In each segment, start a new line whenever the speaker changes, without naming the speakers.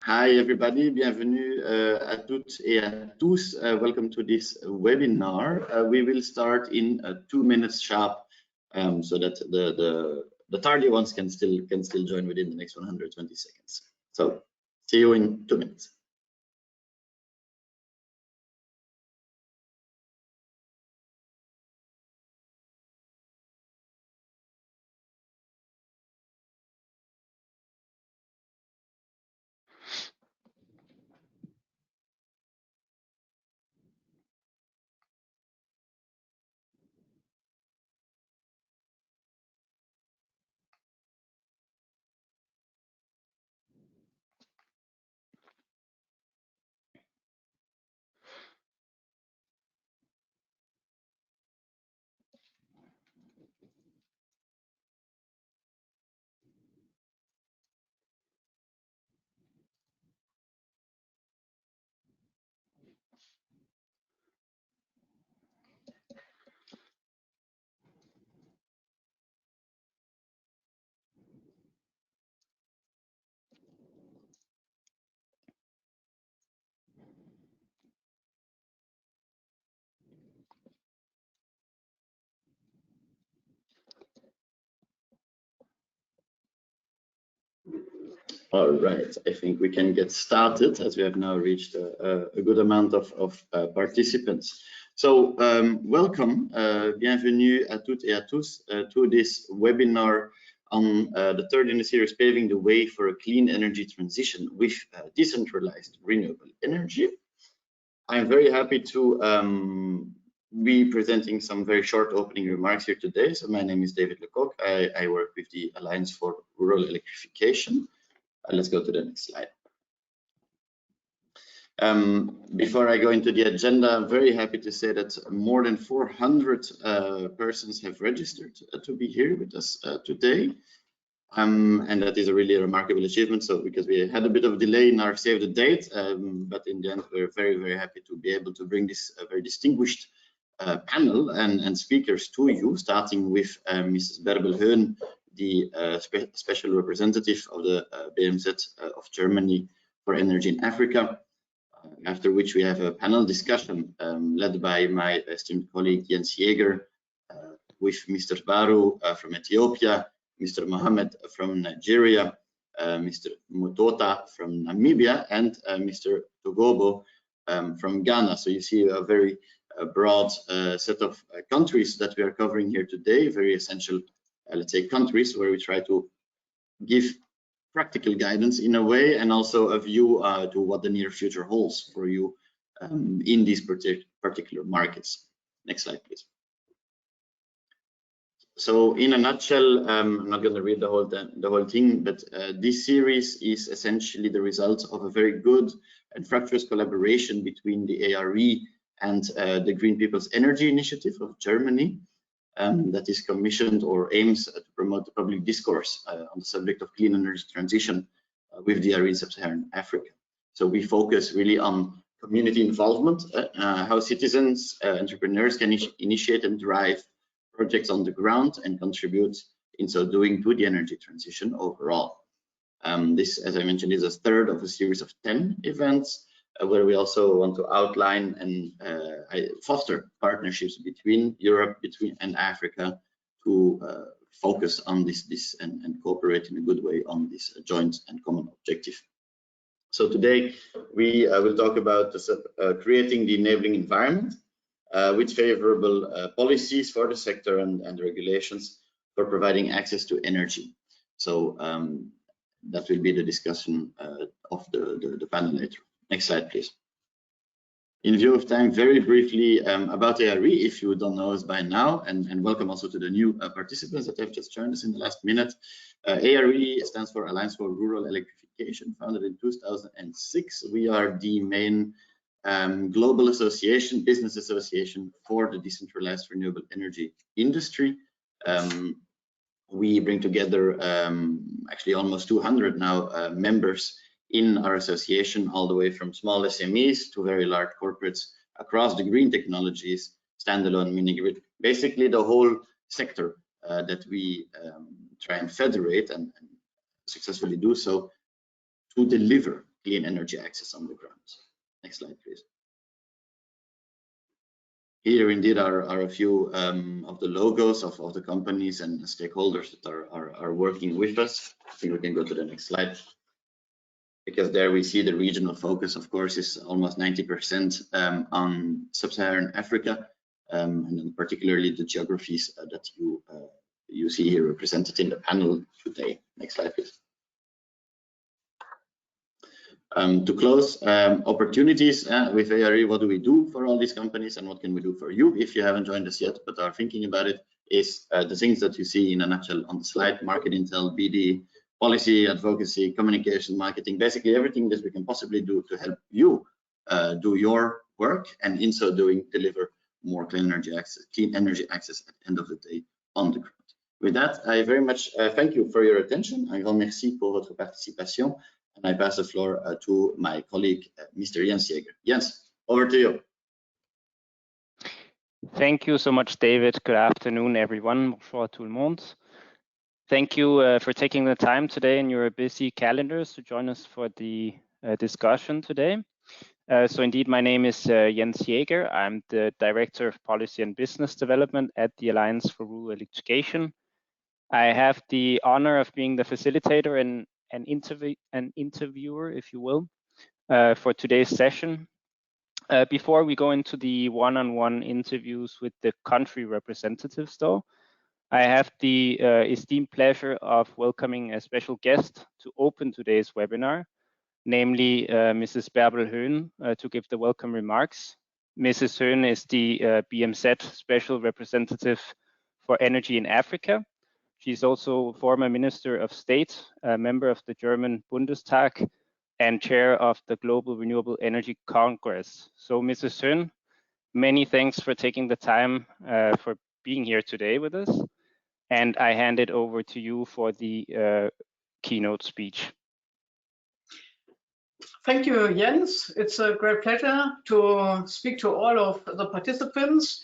Hi everybody, bienvenue à toutes et à tous. Welcome to this webinar. We will start in 2 minutes sharp, so that the tardy ones can still join within the next 120 seconds. So see you in 2 minutes. All right, I think we can get started as we have now reached a good amount of participants. So welcome, bienvenue à toutes et à tous to this webinar on the third in the series, paving the way for a clean energy transition with decentralized renewable energy. I'm very happy to be presenting some very short opening remarks here today. So my name is David Lecoq. I work with the Alliance for Rural Electrification. Let's go to the next slide. Before I go into the agenda, I'm very happy to say that more than 400 persons have registered to be here with us today. And that is a really remarkable achievement. So because we had a bit of delay in our save the date, but in the end, we're very, very happy to be able to bring this very distinguished panel and speakers to you, starting with Mrs. Bärbel Höhn, the special representative of the PWCET of Germany for Energy in Africa, after which we have a panel discussion led by my esteemed colleague Jens Jäger, with Mr. Baru from Ethiopia, Mr. Mohammed from Nigeria, Mr. Mutota from Namibia, and Mr. Togobo from Ghana. So you see a very broad set of countries that we are covering here today, very essential let's say countries where we try to give practical guidance in a way, and also a view to what the near future holds for you in these particular markets. Next slide, please. So in a nutshell, I'm not going to read the whole thing, but this series is essentially the result of a very good and fructuous collaboration between the ARE and the Green People's Energy Initiative of Germany. That is commissioned or aims to promote the public discourse on the subject of clean energy transition with DRE in sub-Saharan Africa. So we focus really on community involvement, how citizens, entrepreneurs can initiate and drive projects on the ground and contribute in so doing to the energy transition overall. This, as I mentioned, is a third of a series of 10 events where we also want to outline and foster partnerships between Europe and Africa to focus on this and cooperate in a good way on this joint and common objective. So today we will talk about creating the enabling environment with favorable policies for the sector and regulations for providing access to energy. So that will be the discussion of the panel later. Next slide, please. In view of time, very briefly about ARE, if you don't know us by now, and welcome also to the new participants that have just joined us in the last minute. ARE stands for Alliance for Rural Electrification, founded in 2006. We are the main global association, business association for the decentralized renewable energy industry. We bring together actually almost 200 now members in our association, all the way from small SMEs to very large corporates across the green technologies, standalone, mini grid, basically the whole sector that we try and federate and successfully do so to deliver clean energy access on the ground. Next slide, please. Here indeed are a few of the logos of the companies and stakeholders that are working with us. I think we can go to the next slide, because there we see the regional focus, of course, is almost 90% on sub-Saharan Africa, and then particularly the geographies that you see here represented in the panel today. Next slide, please. To close, opportunities with ARE, what do we do for all these companies and what can we do for you if you haven't joined us yet but are thinking about it, is the things that you see in a nutshell on the slide: market intel, BD, policy, advocacy, communication, marketing, basically everything that we can possibly do to help you do your work, and in so doing deliver more clean energy access at the end of the day on the ground. With that, I very much thank you for your attention. Un grand merci pour votre participation. And I pass the floor to my colleague, Mr. Jens Jäger. Jens, over to you.
Thank you so much, David. Good afternoon, everyone. Bonjour tout le monde. Thank you for taking the time today in your busy calendars to join us for the discussion today. So indeed, my name is Jens Jäger. I'm the Director of Policy and Business Development at the Alliance for Rural Electrification. I have the honor of being the facilitator and an interviewer, if you will, for today's session. Before we go into the one-on-one interviews with the country representatives, though, I have the esteemed pleasure of welcoming a special guest to open today's webinar, namely Mrs. Bärbel Höhn, to give the welcome remarks. Mrs. Höhn is the PWCET Special Representative for Energy in Africa. She's also former Minister of State, a member of the German Bundestag, and chair of the Global Renewable Energy Congress. So, Mrs. Höhn, many thanks for taking the time for being here today with us. And I hand it over to you for the keynote speech.
Thank you, Jens. It's a great pleasure to speak to all of the participants.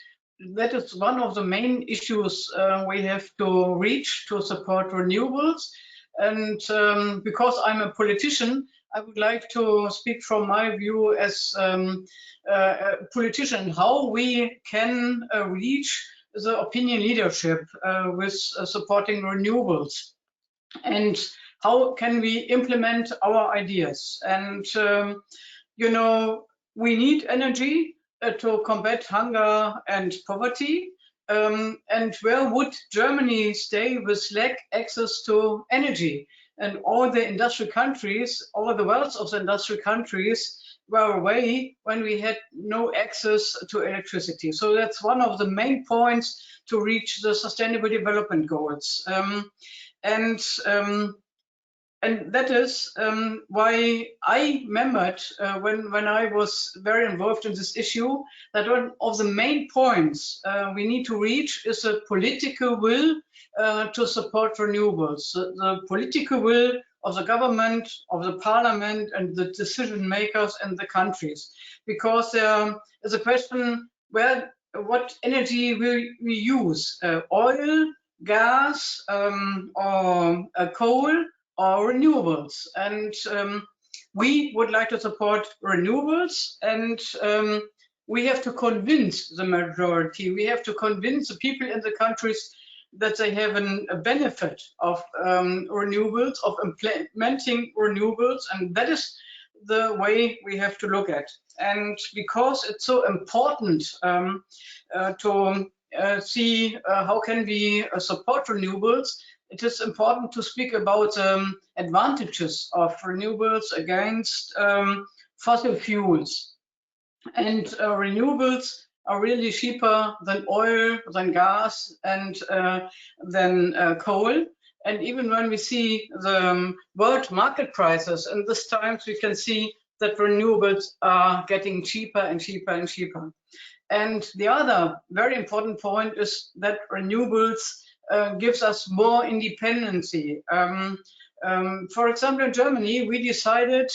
That is one of the main issues we have to reach to support renewables. And because I'm a politician, I would like to speak from my view as a politician, how we can reach the opinion leadership with supporting renewables, and how can we implement our ideas. And, you know, we need energy to combat hunger and poverty. And where would Germany stay with lack access to energy? And all the industrial countries, all the wealth of the industrial countries were away when we had no access to electricity. So that's one of the main points to reach the Sustainable Development Goals. And that is why I remembered when I was very involved in this issue, that one of the main points we need to reach is a political will to support renewables. The political will of the government, of the parliament, and the decision makers in the countries. Because there is a question, what energy will we use? Oil, gas, or coal, or renewables? And we would like to support renewables, and we have to convince the majority, we have to convince the people in the countries that they have a benefit of renewables, of implementing renewables, and that is the way we have to look at. And because it's so important to see how can we support renewables, it is important to speak about advantages of renewables against fossil fuels. And renewables are really cheaper than oil, than gas, and than coal. And even when we see the world market prices, in this times we can see that renewables are getting cheaper and cheaper and cheaper. And the other very important point is that renewables gives us more independency. For example, in Germany, we decided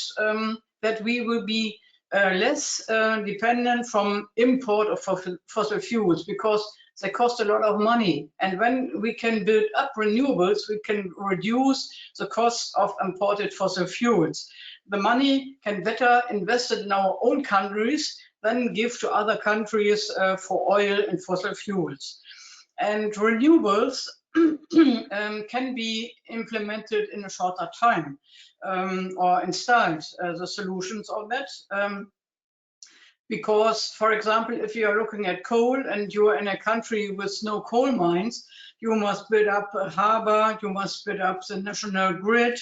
that we will be less dependent from import of fossil fuels, because they cost a lot of money. And when we can build up renewables, we can reduce the cost of imported fossil fuels. The money can better invest it in our own countries than give to other countries for oil and fossil fuels. And renewables can be implemented in a shorter time or installed the solutions of that. Because, for example, if you are looking at coal and you are in a country with no coal mines, you must build up a harbor, you must build up the national grid,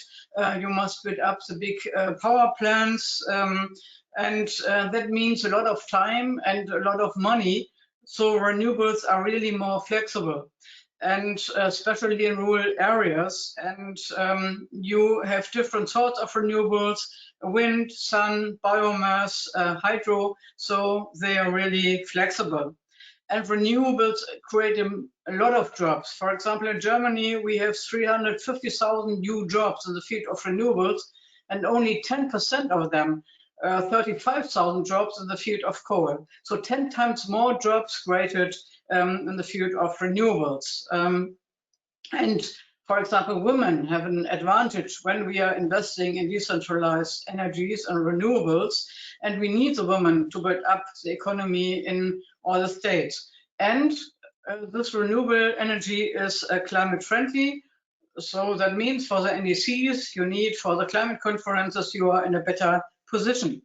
you must build up the big power plants, and that means a lot of time and a lot of money. So renewables are really more flexible, and especially in rural areas. And you have different sorts of renewables: wind, sun, biomass, hydro. So they are really flexible. And renewables create a lot of jobs. For example, in Germany, we have 350,000 new jobs in the field of renewables, and only 10% of them, 35,000 jobs in the field of coal. So 10 times more jobs created in the field of renewables. And for example, women have an advantage when we are investing in decentralized energies and renewables, and we need the women to build up the economy in all the states. And this renewable energy is climate friendly. So that means for the NDCs you need, for the climate conferences, you are in a better position.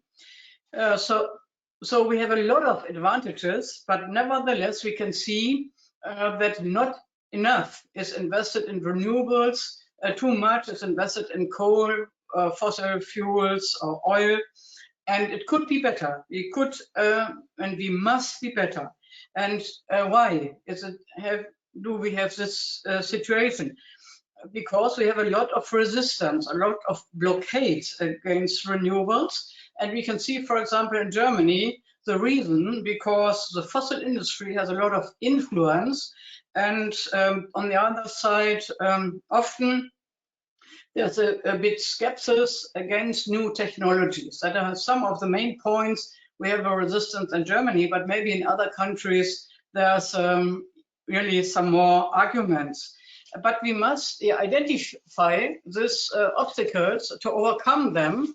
So we have a lot of advantages, but nevertheless we can see that not enough is invested in renewables, too much is invested in coal, fossil fuels or oil, and it could be better. We could and we must be better. And why do we have this situation? Because we have a lot of resistance, a lot of blockades against renewables. And we can see, for example, in Germany, the reason because the fossil industry has a lot of influence. And on the other side, often there's a bit skepsis against new technologies. That are some of the main points. We have a resistance in Germany, but maybe in other countries, there's really some more arguments. But we must identify these obstacles to overcome them,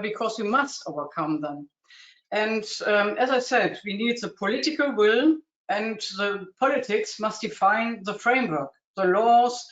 because we must overcome them. And as I said, we need the political will, and the politics must define the framework. The laws,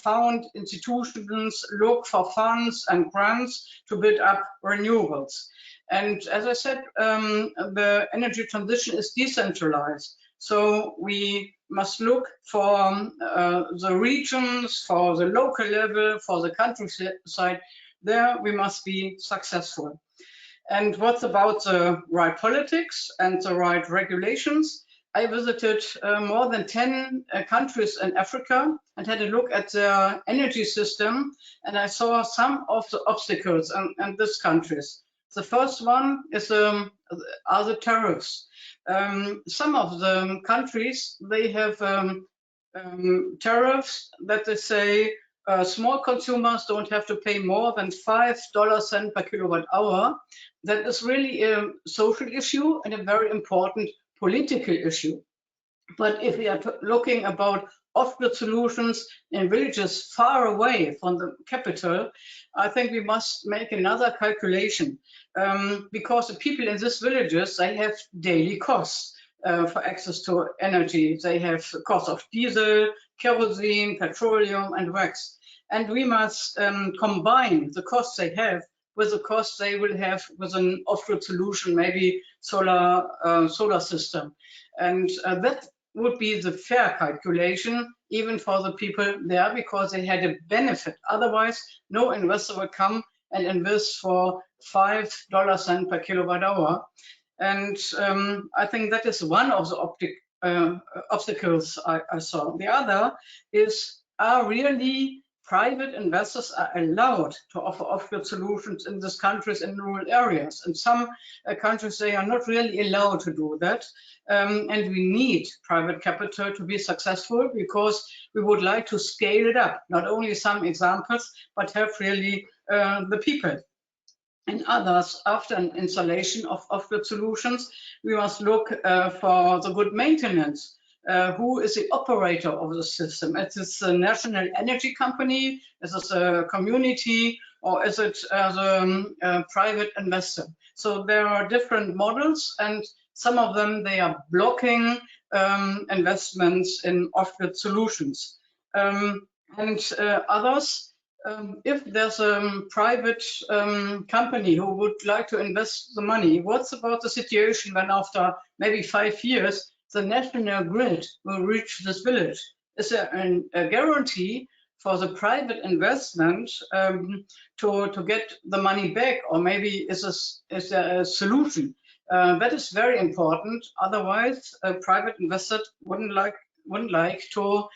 found institutions look for funds and grants to build up renewables. And as I said, the energy transition is decentralized. So we must look for the regions, for the local level, for the countryside. There we must be successful. And what about the right politics and the right regulations? I visited more than 10 countries in Africa and had a look at their energy system, and I saw some of the obstacles in these countries. The first one is are the tariffs. Some of the countries, they have tariffs that they say small consumers don't have to pay more than $0.05 per kilowatt hour. That is really a social issue and a very important political issue. But if we are looking about off-grid solutions in villages far away from the capital, I think we must make another calculation, because the people in these villages, they have daily costs for access to energy. They have costs of diesel, kerosene, petroleum, and wax. And we must combine the costs they have with the costs they will have with an off-grid solution, maybe solar system. And that would be the fair calculation, even for the people there, because they had a benefit. Otherwise, no investor will come and invest for $0.05 per kilowatt hour. And I think that is one of the obstacles I saw. The other is, are really private investors are allowed to offer off-grid solutions in these countries in rural areas. In some countries, they are not really allowed to do that. And we need private capital to be successful, because we would like to scale it up. Not only some examples, but have really the people. and others, after an installation of off-grid solutions, we must look for the good maintenance. Who is the operator of the system? Is it a national energy company? Is it a community? Or is it a private investor? So there are different models, and some of them, they are blocking investments in off-grid solutions. And others, if there's a private company who would like to invest the money, what's about the situation when after maybe 5 years, the national grid will reach this village? Is there a guarantee for the private investment to get the money back, or maybe is there a solution? That is very important. Otherwise, a private investor wouldn't like to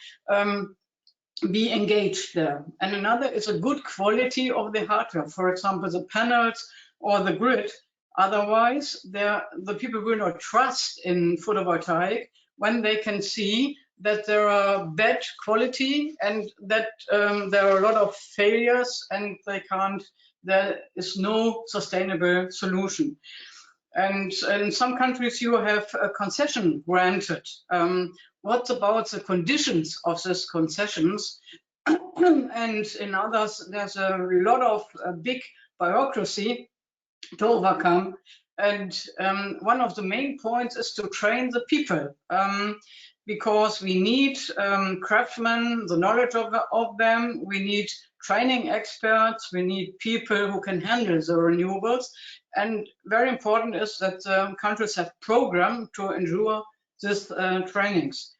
be engaged there. And another is a good quality of the hardware, for example, the panels or the grid. Otherwise, the people will not trust in photovoltaic when they can see that there are bad quality and that there are a lot of failures and there is no sustainable solution. And in some countries you have a concession granted. What about the conditions of these concessions? And in others, there's a lot of big bureaucracy to overcome. And one of the main points is to train the people, because we need craftsmen, the knowledge of them, we need training experts, we need people who can handle the renewables. And very important is that countries have programs to ensure these trainings.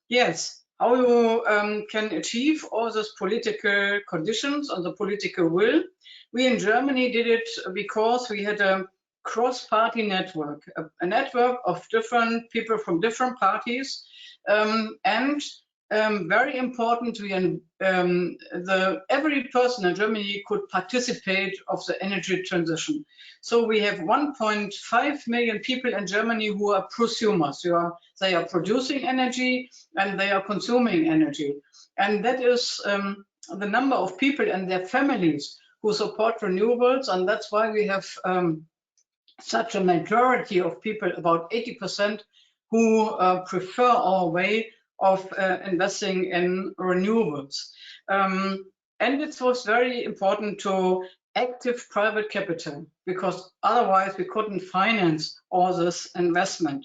Yes, how you can achieve all these political conditions and the political will. We in Germany did it because we had a cross-party network, a network of different people from different parties, and very important, every person in Germany could participate of the energy transition. So we have 1.5 million people in Germany who are prosumers. They are producing energy and they are consuming energy. And that is the number of people and their families who support renewables. And that's why we have such a majority of people, about 80%, who prefer our way of investing in renewables. And it was very important to active private capital, because otherwise we couldn't finance all this investment.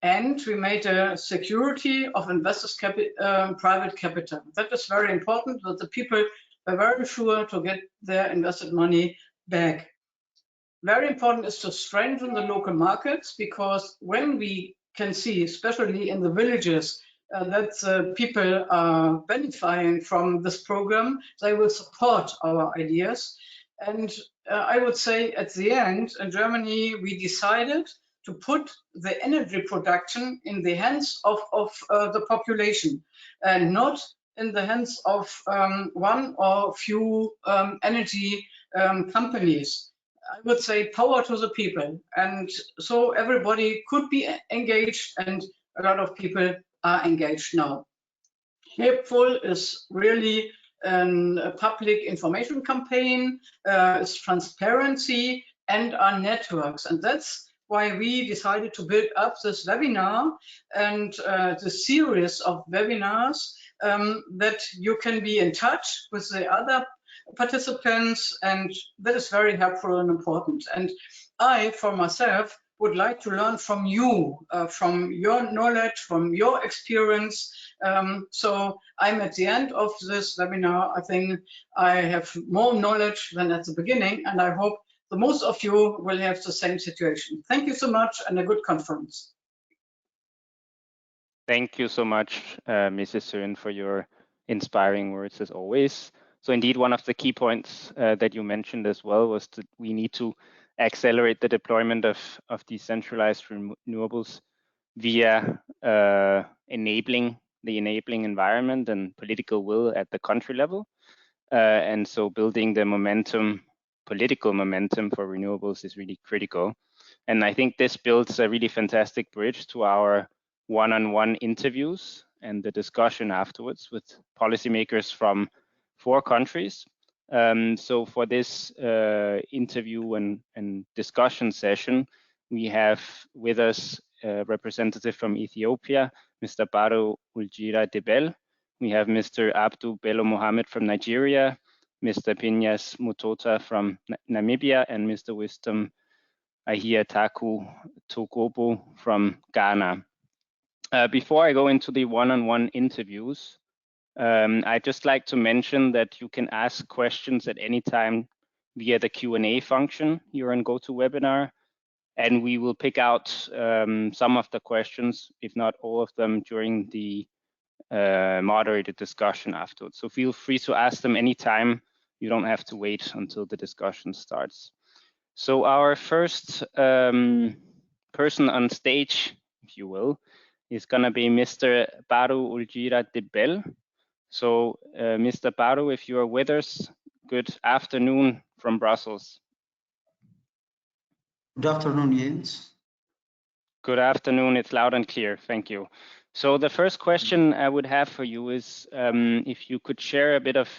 And we made a security of investors' private capital. That is very important, that the people are very sure to get their invested money back. Very important is to strengthen the local markets, because when we can see, especially in the villages, that people are benefiting from this program, they will support our ideas. And I would say at the end, in Germany, we decided to put the energy production in the hands of the population, and not in the hands of one or few energy companies. I would say power to the people. And so everybody could be engaged, and a lot of people are engaged now. Helpful is really a public information campaign, is transparency, and our networks. And that's why we decided to build up this webinar and the series of webinars, that you can be in touch with the other participants, and that is very helpful and important. And I, for myself, would like to learn from you, from your knowledge, from your experience. So I'm at the end of this webinar. I think I have more knowledge than at the beginning, and I hope the most of you will have the same situation. Thank you so much, and a good conference.
Thank you so much, Mrs. Söhn, for your inspiring words as always. So indeed, one of the key points that you mentioned as well was that we need to accelerate the deployment of decentralized renewables via enabling environment and political will at the country level. And so building the momentum, political momentum for renewables is really critical. And I think this builds a really fantastic bridge to our one-on-one interviews and the discussion afterwards with policymakers from 4 countries. So for this interview and discussion session, we have with us a representative from Ethiopia, Mr. Baro Uljira Debel. We have Mr. Abdu Bello Mohammed from Nigeria, Mr. Pinyas Mutota from Namibia, and Mr. Wisdom Ahia Taku Togobo from Ghana. Before I go into the one-on-one interviews, I'd just like to mention that you can ask questions at any time via the Q&A function here on GoToWebinar, and we will pick out some of the questions, if not all of them, during the moderated discussion afterwards. So feel free to ask them anytime. You don't have to wait until the discussion starts. So our first person on stage, if you will, is going to be Mr. Baro Uljira Debel. So Mr. Baro, if you are with us, good afternoon from Brussels.
Good afternoon, Jens.
Good afternoon, it's loud and clear, thank you. So the first question I would have for you is if you could share a bit of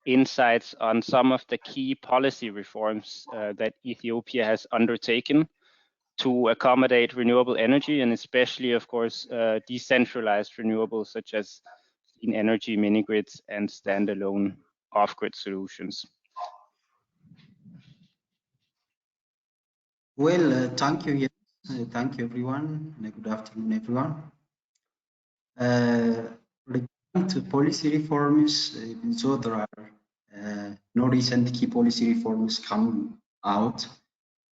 insights on some of the key policy reforms that Ethiopia has undertaken to accommodate renewable energy, and especially, of course, decentralized renewables such as clean energy mini-grids and standalone off-grid solutions.
Well, thank you, Jens. Thank you, everyone. Good afternoon, everyone. Regarding to policy reforms, so there are no recent key policy reforms coming out.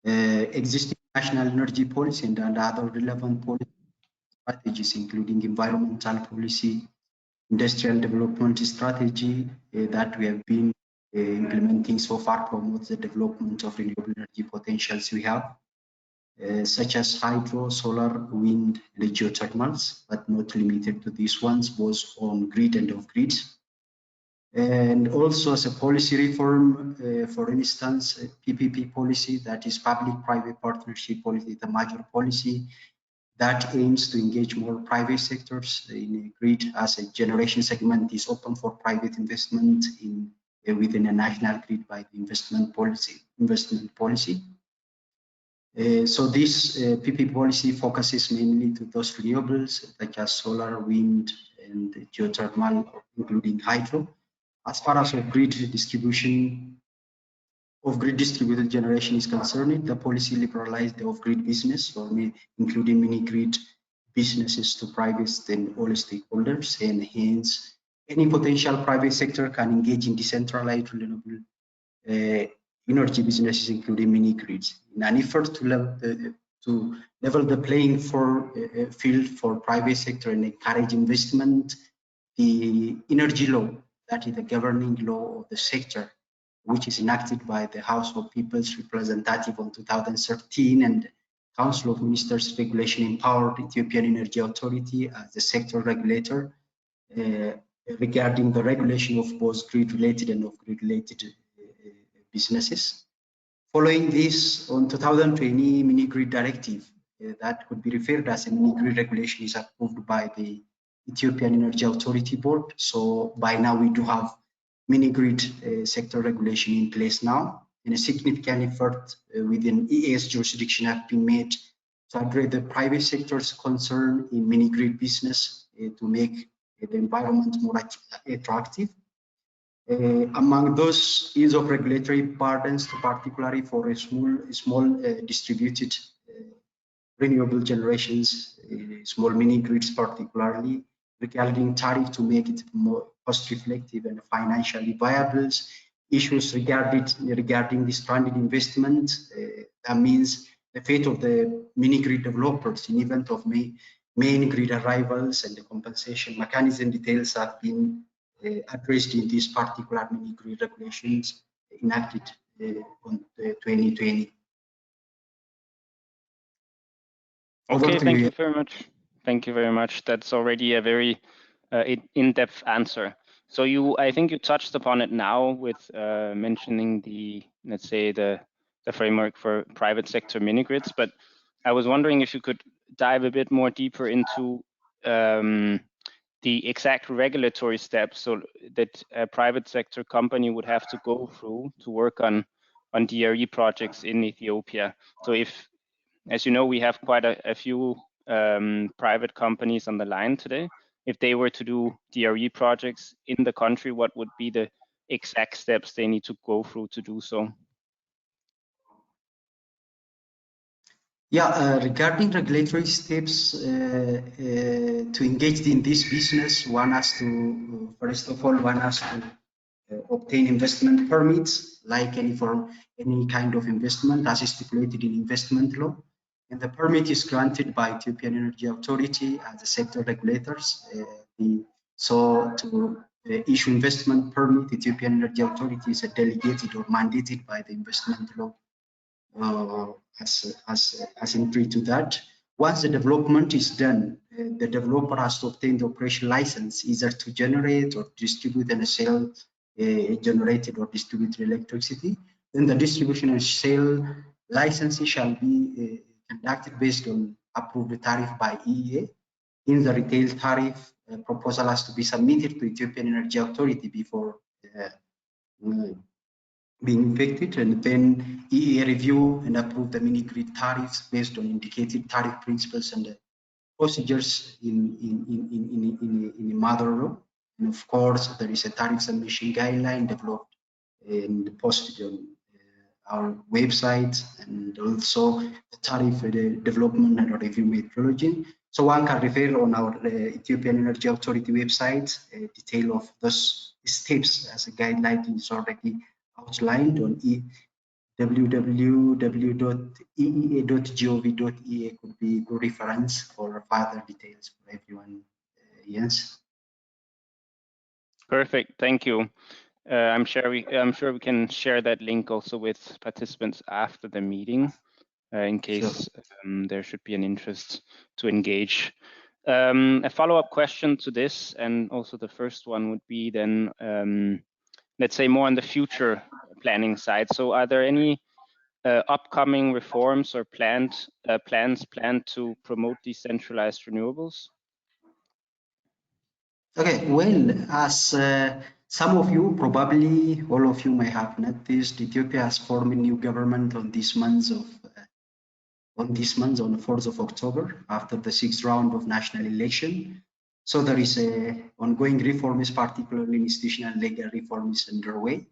Existing national energy policy and other relevant policy strategies, including environmental policy, industrial development strategy that we have been implementing so far, promotes the development of renewable energy potentials we have, such as hydro, solar, wind, and geothermals, but not limited to these ones, both on grid and off grid. And also as a policy reform, for instance, PPP policy, that is public-private partnership policy, the major policy that aims to engage more private sectors in a grid as a generation segment is open for private investment in within a national grid by the investment policy. So this PP policy focuses mainly to those renewables such as solar, wind, and geothermal, including hydro. As far as off-grid distributed generation is concerned, the policy liberalized the off-grid business, including mini-grid businesses to private and all stakeholders, and hence any potential private sector can engage in decentralized renewable energy businesses, including mini-grids, in an effort to level the playing field for private sector and encourage investment. The energy law, that is the governing law of the sector, which is enacted by the House of People's Representative in 2013, and Council of Ministers regulation empowered Ethiopian Energy Authority as the sector regulator regarding the regulation of both grid-related and off-grid related businesses. Following this, on 2020 mini-grid directive, that could be referred as a mini-grid regulation, is approved by the Ethiopian Energy Authority Board. So by now we do have mini-grid sector regulation in place now, and a significant effort within EA's jurisdiction have been made to address the private sector's concern in mini-grid business to make the environment more attractive. Among those ease of regulatory burdens, particularly for a small distributed renewable generations, small mini-grids particularly, regarding tariff to make it more cost-reflective and financially viable. Issues regarding the stranded investment, that means the fate of the mini-grid developers in event of main grid arrivals, and the compensation mechanism details have been addressed in these particular mini-grid regulations enacted on 2020.
Okay, thank you very much. Thank you very much. That's already a very in-depth answer. So I think you touched upon it now with mentioning the, let's say, the framework for private sector mini-grids, but I was wondering if you could dive a bit more deeper into the exact regulatory steps so that a private sector company would have to go through to work on DRE projects in Ethiopia. So if, as you know, we have quite a few private companies on the line today. If they were to do DRE projects in the country, what would be the exact steps they need to go through to do so?
Yeah, regarding regulatory steps to engage in this business, one has to, first of all, one has to obtain investment permits, like for any kind of investment as is stipulated in investment law. And the permit is granted by Ethiopian Energy Authority as the sector regulators. So to issue investment permit, Ethiopian Energy Authority is delegated or mandated by the investment law as entry to that. Once the development is done, the developer has to obtain the operation license either to generate or distribute and sell generated or distributed electricity. Then the distribution and sale licenses shall be conducted based on approved tariff by EEA. In the retail tariff, proposal has to be submitted to Ethiopian Energy Authority before being effected, and then EEA review and approve the mini grid tariffs based on indicated tariff principles and procedures in mother law. And of course, there is a tariff submission guideline developed and posted on our website, and also the tariff development and review methodology. So one can refer on our Ethiopian Energy Authority website, detail of those steps as a guideline is already outlined on www.eea.gov.ea could be good reference for further details for everyone. Yes.
Perfect. Thank you. I'm sure we can share that link also with participants after the meeting, in case there should be an interest to engage. A follow-up question to this, and also the first one would be then, let's say more on the future planning side. So are there any upcoming reforms or plans planned to promote decentralized renewables?
Okay, well, as some of you, probably all of you may have noticed, Ethiopia has formed a new government on this month on the 4th of October, after the 6th round of national election. So there is a ongoing reforms, particularly institutional legal reforms underway.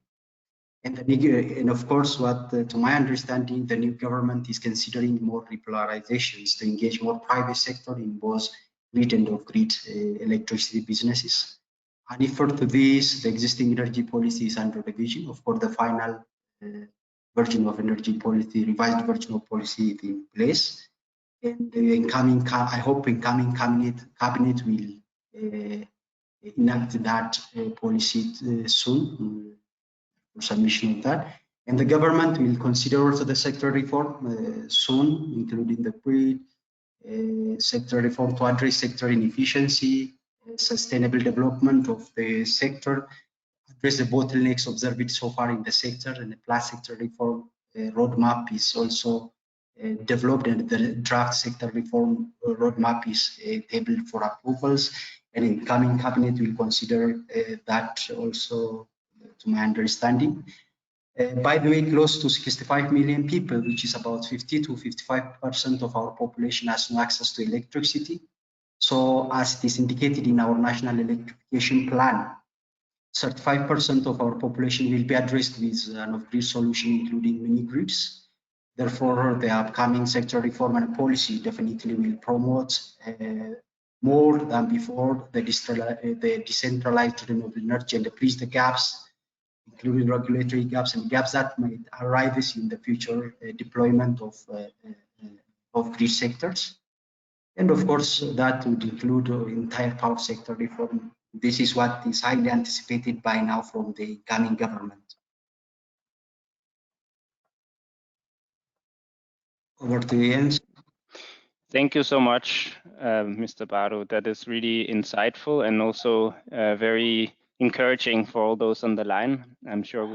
And of course, to my understanding, the new government is considering more repolarizations to engage more private sector in both grid and off-grid electricity businesses. And refer to this, the existing energy policy is under revision. Of course, the final version of energy policy, revised version of policy is in place. And the incoming, I hope incoming cabinet will enact that policy soon. Submission of that, and the government will consider also the sector reform soon, including the grid sector reform to address sector inefficiency, sustainable development of the sector, address the bottlenecks observed so far in the sector, and the plus sector reform roadmap is also developed, and the draft sector reform roadmap is tabled for approvals, and incoming cabinet will consider that also, to my understanding. By the way, close to 65 million people, which is about 50 to 55% of our population, has no access to electricity. So as it is indicated in our national electrification plan, 35% of our population will be addressed with an off-grid solution, including mini grids. Therefore, the upcoming sector reform and policy definitely will promote more than before the decentralized renewable energy and bridge the gaps, including regulatory gaps and gaps that might arise in the future deployment of grid sectors. And of course, that would include entire power sector reform. This is what is highly anticipated by now from the incoming government. Over to you, Jens.
Thank you so much, Mr. Baru. That is really insightful and also very encouraging for all those on the line. I'm sure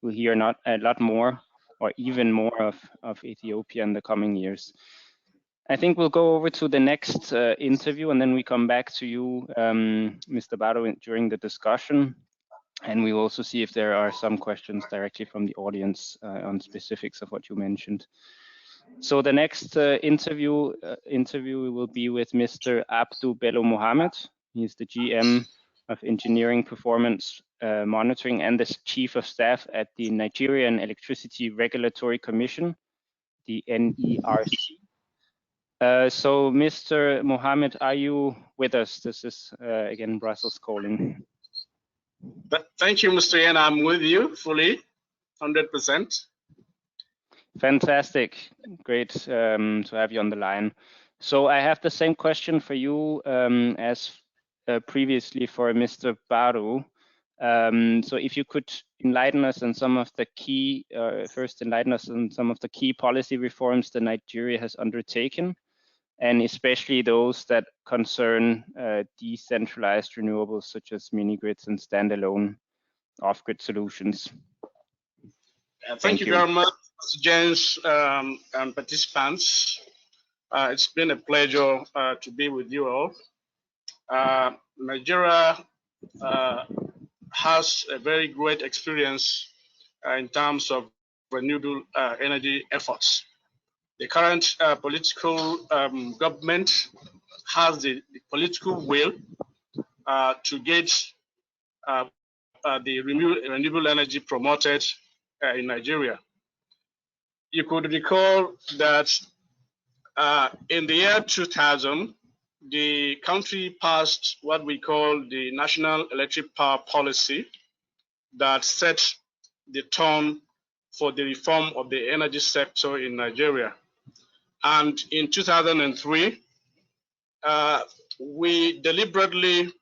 we'll hear a lot more or even more of Ethiopia in the coming years. I think we'll go over to the next interview, and then we come back to you, Mr. Baro, during the discussion. And we will also see if there are some questions directly from the audience on specifics of what you mentioned. So the next interview will be with Mr. Abdu Bello Mohammed. He's the GM of Engineering Performance Monitoring and the Chief of Staff at the Nigerian Electricity Regulatory Commission, the NERC. So Mr. Mohammed, are you with us? This is again Brussels calling.
Thank you, Mr. Yen. I'm with you fully, 100%.
Fantastic. Great to have you on the line. So I have the same question for you as previously for Mr. Baru. So if you could enlighten us on some of the key, key policy reforms that Nigeria has undertaken, and especially those that concern decentralized renewables such as mini-grids and standalone off-grid solutions.
Thank you very much, James, and participants. It's been a pleasure to be with you all. Nigeria has a very great experience in terms of renewable energy efforts. The current political government has the political will to get the renewable energy promoted in Nigeria. You could recall that in the year 2000, the country passed what we call the National Electric Power Policy that set the tone for the reform of the energy sector in Nigeria. And in 2003, we deliberately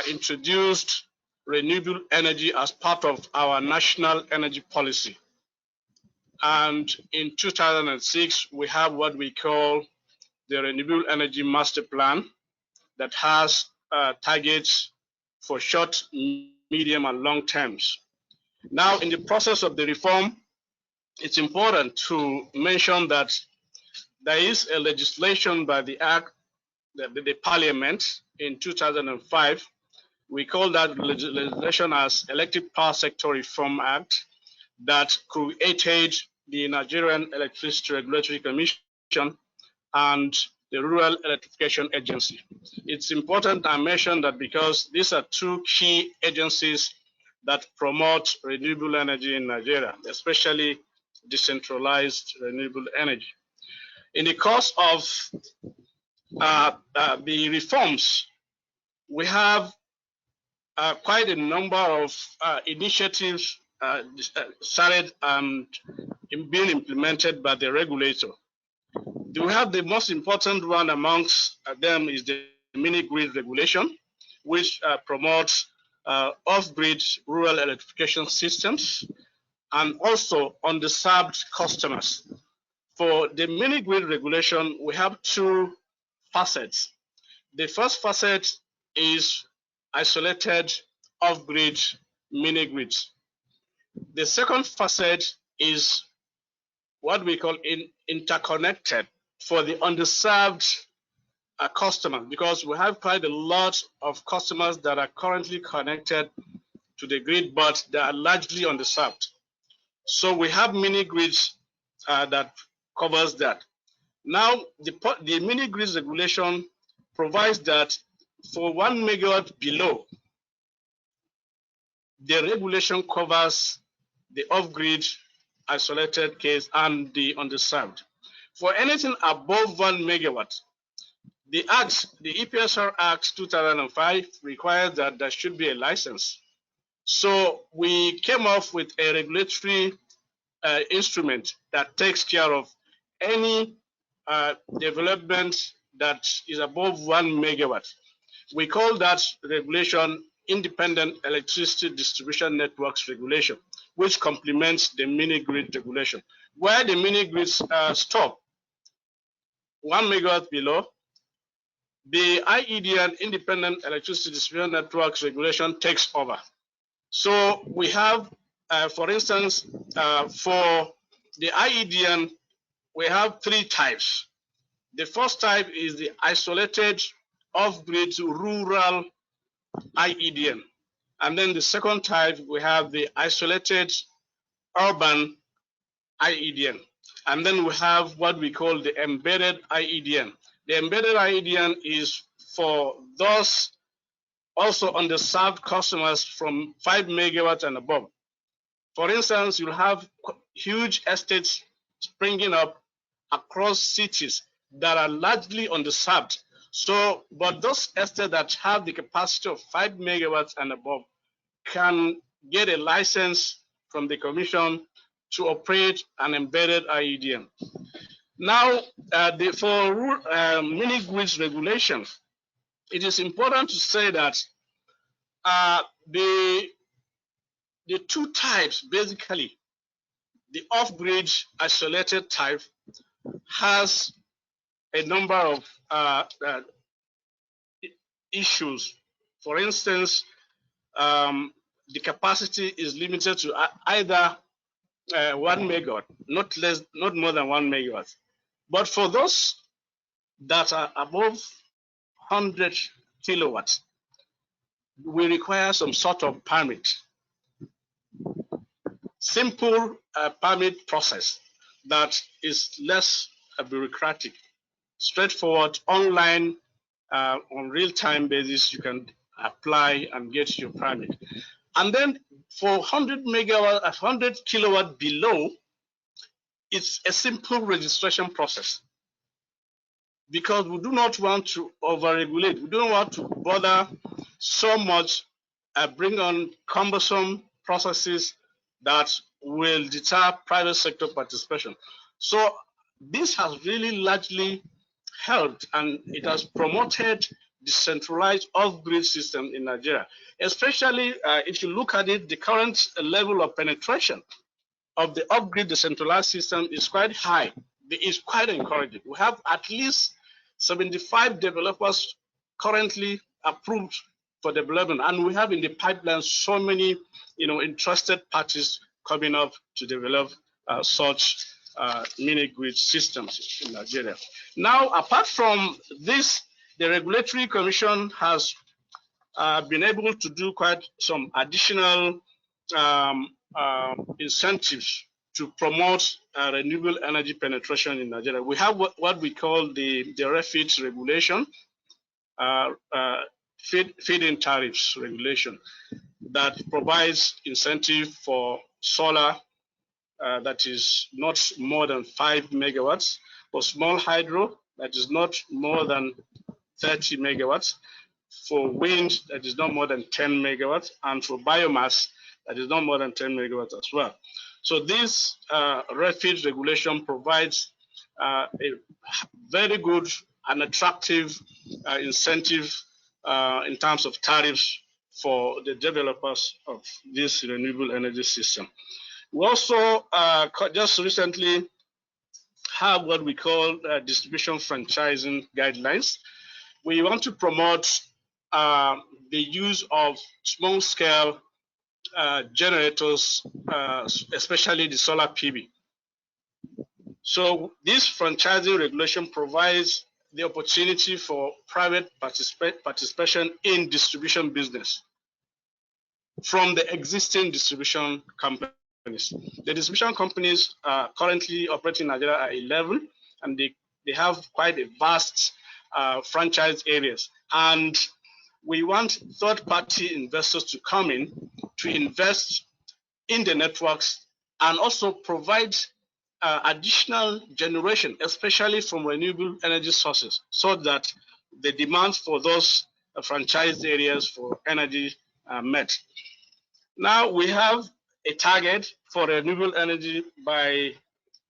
introduced renewable energy as part of our national energy policy. And in 2006, we have what we call the Renewable Energy Master Plan that has targets for short, medium, and long terms. Now, in the process of the reform, it's important to mention that there is a legislation by the Act, the Parliament in 2005. We call that legislation as Electric Power Sector Reform Act that created the Nigerian Electricity Regulatory Commission and the Rural Electrification Agency. It's important I mention that because these are two key agencies that promote renewable energy in Nigeria, especially decentralized renewable energy. In the course of the reforms, we have quite a number of initiatives started and being implemented by the regulator. We have the most important one amongst them is the mini-grid regulation, which promotes off-grid rural electrification systems and also underserved customers. For the mini-grid regulation, we have two facets. The first facet is isolated off-grid mini-grids. The second facet is what we call interconnected for the underserved customers, because we have quite a lot of customers that are currently connected to the grid, but they are largely underserved. So we have mini-grids that covers that. Now, the mini-grids regulation provides that for 1 megawatt below, the regulation covers the off-grid isolated case and the underserved. For anything above 1 megawatt, the EPSR Act 2005 requires that there should be a license. So we came up with a regulatory instrument that takes care of any development that is above 1 megawatt. We call that regulation Independent Electricity Distribution Networks Regulation, which complements the mini-grid regulation. Where the mini-grids stop 1 megawatt below, the IEDN Independent Electricity Distribution Networks Regulation takes over. So we have, for instance, for the IEDN, we have three types. The first type is the isolated off-grid rural IEDM. And then the second type, we have the isolated urban IEDM. And then we have what we call the embedded IEDM. The embedded IEDM is for those also underserved customers from 5 megawatts and above. For instance, you'll have huge estates springing up across cities that are largely underserved. So, but those estates that have the capacity of 5 megawatts and above can get a license from the Commission to operate an embedded IEDM. Now, for mini grids regulation, it is important to say that the two types, basically, the off-grid isolated type has a number of issues. For instance, the capacity is limited to either 1 megawatt, not more than 1 megawatt. But for those that are above 100 kilowatts, we require some sort of permit. Simple permit process that is less bureaucratic, straightforward, online, on real-time basis, you can apply and get your permit. And then for 100 megawatt, 100 kilowatt below, it's a simple registration process, because we do not want to overregulate. We don't want to bother so much, bring on cumbersome processes that will deter private sector participation. So this has really largely helped, and it has promoted decentralized off-grid system in Nigeria. Especially if you look at it, the current level of penetration of the off-grid decentralized system is quite high. It is quite encouraging. We have at least 75 developers currently approved for development, and we have in the pipeline so many, interested parties coming up to develop such mini grid systems in Nigeria. Now, apart from this, the Regulatory Commission has been able to do quite some additional incentives to promote renewable energy penetration in Nigeria. We have what we call the refit regulation, feed-in tariffs regulation, that provides incentive for solar that is not more than 5 megawatts, for small hydro that is not more than 30 megawatts, for wind that is not more than 10 megawatts, and for biomass that is not more than 10 megawatts as well. So this refit regulation provides a very good and attractive incentive in terms of tariffs for the developers of this renewable energy system. We also just recently have what we call distribution franchising guidelines. We want to promote the use of small-scale generators, especially the solar PV. So this franchising regulation provides the opportunity for private participation in distribution business from the existing distribution companies. The distribution companies currently operating in Nigeria are 11, and they have quite a vast franchise areas. And we want third-party investors to come in to invest in the networks and also provide additional generation, especially from renewable energy sources, so that the demand for those franchise areas for energy are met. Now we have a target for renewable energy by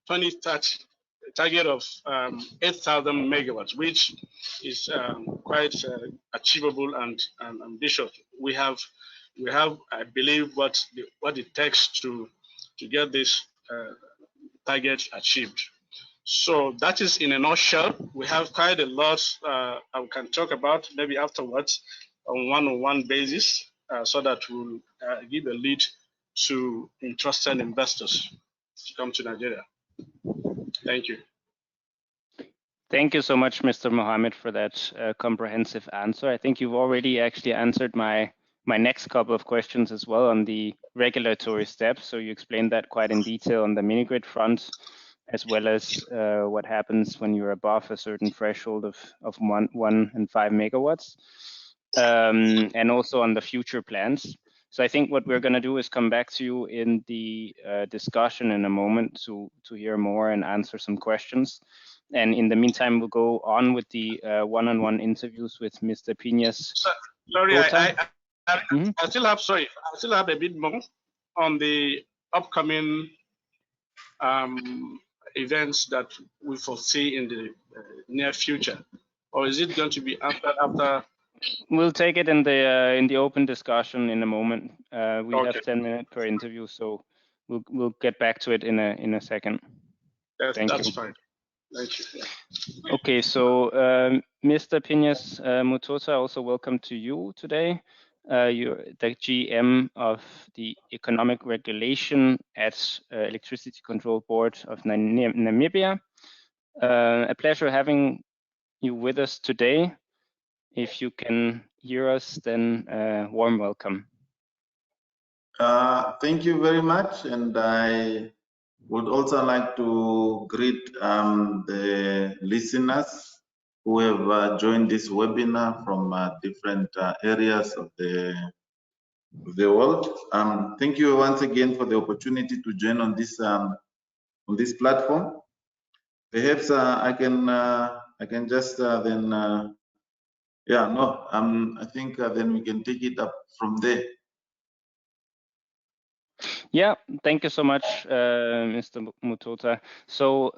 2030, a target of 8,000 megawatts, which is quite achievable and ambitious. We have, I believe, what it takes to get this target achieved. So that is in a nutshell. We have quite a lot I can talk about maybe afterwards on one-on-one basis, so that we'll give a lead to interested investors to come to Nigeria. Thank you.
Thank you so much, Mr. Mohammed, for that comprehensive answer. I think you've already actually answered my next couple of questions as well on the regulatory steps. So you explained that quite in detail on the mini-grid front, as well as what happens when you're above a certain threshold of 1 and 5 megawatts, and also on the future plans. So I think what we're going to do is come back to you in the discussion in a moment to hear more and answer some questions. And in the meantime, we'll go on with the one-on-one interviews with Mr. Piñas.
Sorry, I still have a bit more on the upcoming events that we foresee in the near future, or is it going to be after?
We'll take it in the open discussion in a moment. We
Okay.
have 10 minutes per interview, so we'll get back to it in a second.
That's fine. Thank you. Yeah.
Okay, so Mr. Piñas Mutota, also welcome to you today. You're the GM of the Economic Regulation at Electricity Control Board of Namibia. A pleasure having you with us today. If you can hear us, then warm welcome.
Thank you very much, and I would also like to greet the listeners who have joined this webinar from different areas of the world. Thank you once again for the opportunity to join on this platform. Perhaps I can just then I think then we can take it up from there.
Yeah, thank you so much, Mr. Mutota. So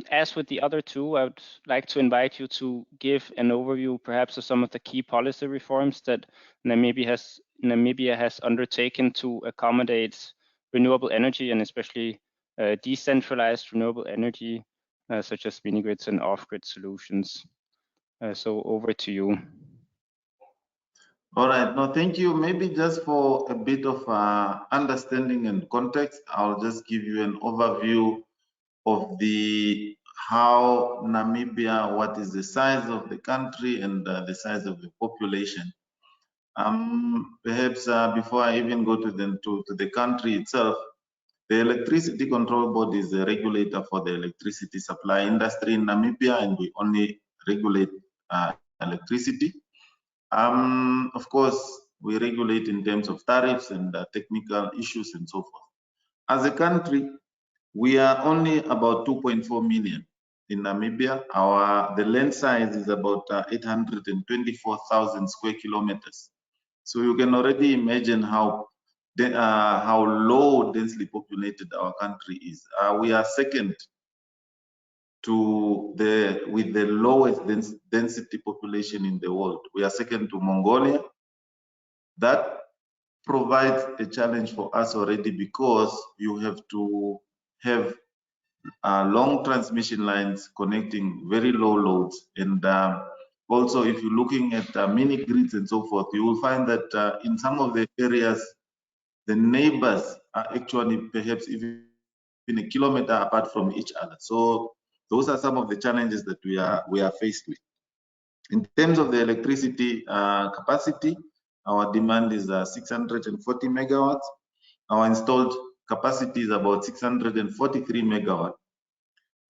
as with the other two, I would like to invite you to give an overview perhaps of some of the key policy reforms that Namibia has undertaken to accommodate renewable energy, and especially decentralized renewable energy, such as mini-grids and off-grid solutions. So over to you.
All right, no, thank you. Maybe just for a bit of understanding and context, I'll just give you an overview of how Namibia, what is the size of the country and the size of the population. Perhaps before I even go to the country itself, the Electricity Control Board is a regulator for the electricity supply industry in Namibia, and we only regulate electricity. Of course, we regulate in terms of tariffs and technical issues and so forth. As a country, we are only about 2.4 million in Namibia. The land size is about 824,000 square kilometers. So you can already imagine how low densely populated our country is. We are second with the lowest density population in the world. We are second to Mongolia. That provides a challenge for us already, because you have to have long transmission lines connecting very low loads. And also, if you're looking at mini grids and so forth, you will find that in some of the areas, the neighbors are actually perhaps even a kilometer apart from each other. So those are some of the challenges that we are faced with. In terms of the electricity capacity, our demand is 640 megawatts. Our installed capacity is about 643 megawatts.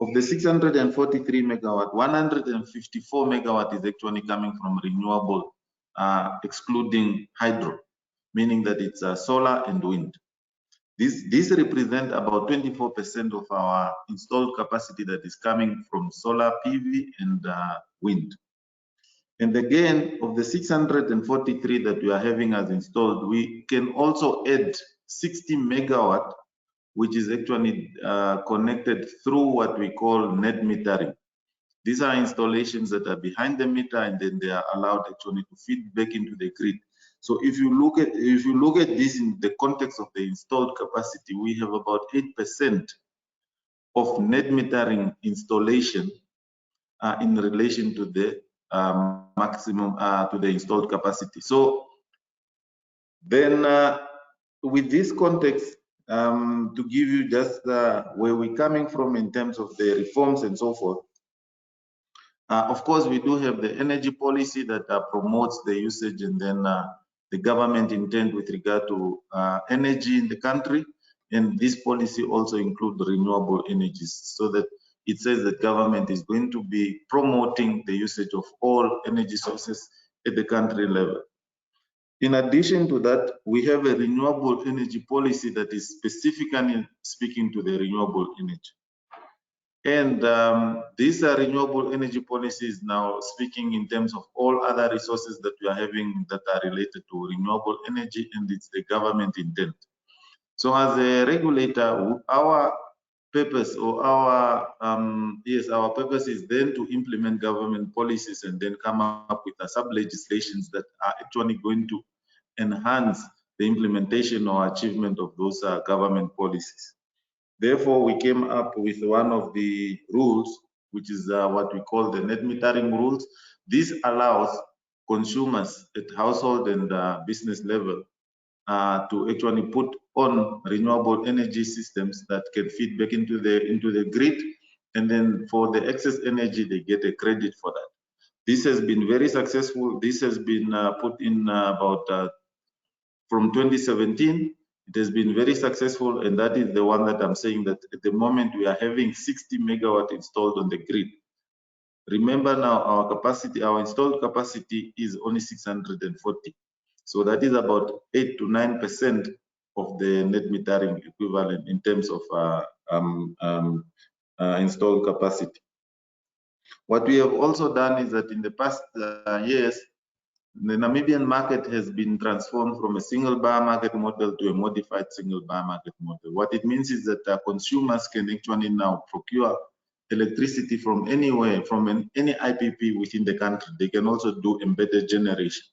Of the 643 megawatt, 154 megawatt is actually coming from renewable, excluding hydro, meaning that it's solar and wind. This represents about 24% of our installed capacity that is coming from solar, PV, and wind. And again, of the 643 that we are having as installed, we can also add 60 megawatt, which is actually connected through what we call net metering. These are installations that are behind the meter, and then they are allowed actually to feed back into the grid. So if you look at this in the context of the installed capacity, we have about 8% of net metering installation in relation to the maximum to the installed capacity. So then with this context, to give you just where we're coming from in terms of the reforms and so forth, Of course, we do have the energy policy that promotes the usage, and then the government intent with regard to energy in the country. And this policy also includes renewable energies, so that it says that government is going to be promoting the usage of all energy sources at the country level. In addition to that, we have a renewable energy policy that is specifically speaking to the renewable energy. And these are renewable energy policies now speaking in terms of all other resources that we are having that are related to renewable energy, and it's the government intent. So as a regulator, our purpose or our our purpose is then to implement government policies and then come up with sub-legislations that are actually going to enhance the implementation or achievement of those government policies. Therefore, we came up with one of the rules, which is what we call the net metering rules. This allows consumers at household and business level to actually put on renewable energy systems that can feed back into the grid, and then for the excess energy, they get a credit for that. This has been very successful. This has been put in about from 2017. It has been very successful, and that is the one that I'm saying that at the moment we are having 60 megawatt installed on the grid. Remember now, our capacity, our installed capacity is only 640. So that is about 8 to 9% of the net metering equivalent in terms of installed capacity. What we have also done is that in the past years, the Namibian market has been transformed from a single buyer market model to a modified single buyer market model. What it means is that consumers can actually now procure electricity from anywhere, from any IPP within the country. They can also do embedded generation.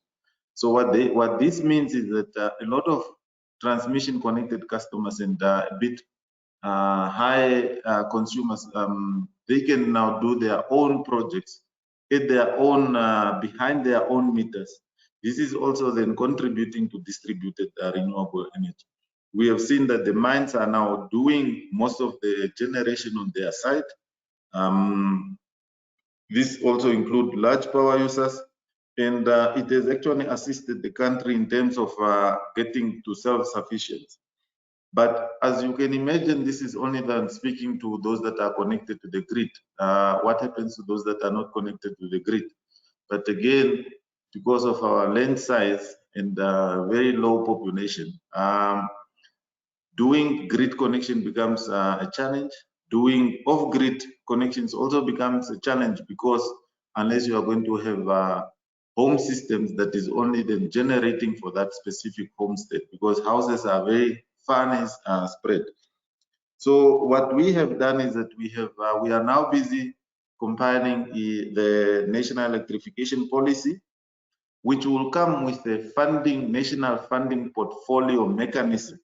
So what this means is that a lot of transmission connected customers and a bit high consumers, they can now do their own projects at their own, behind their own meters. This is also then contributing to distributed renewable energy. We have seen that the mines are now doing most of the generation on their side. This also includes large power users, and it has actually assisted the country in terms of getting to self-sufficiency. But as you can imagine, this is only then speaking to those that are connected to the grid. What happens to those that are not connected to the grid? But again, because of our land size and very low population, doing grid connection becomes a challenge. Doing off-grid connections also becomes a challenge, because unless you are going to have home systems that is only then generating for that specific homestead, because houses are very far spread. So what we have done is that we are now busy compiling the national electrification policy, which will come with a national funding portfolio mechanism.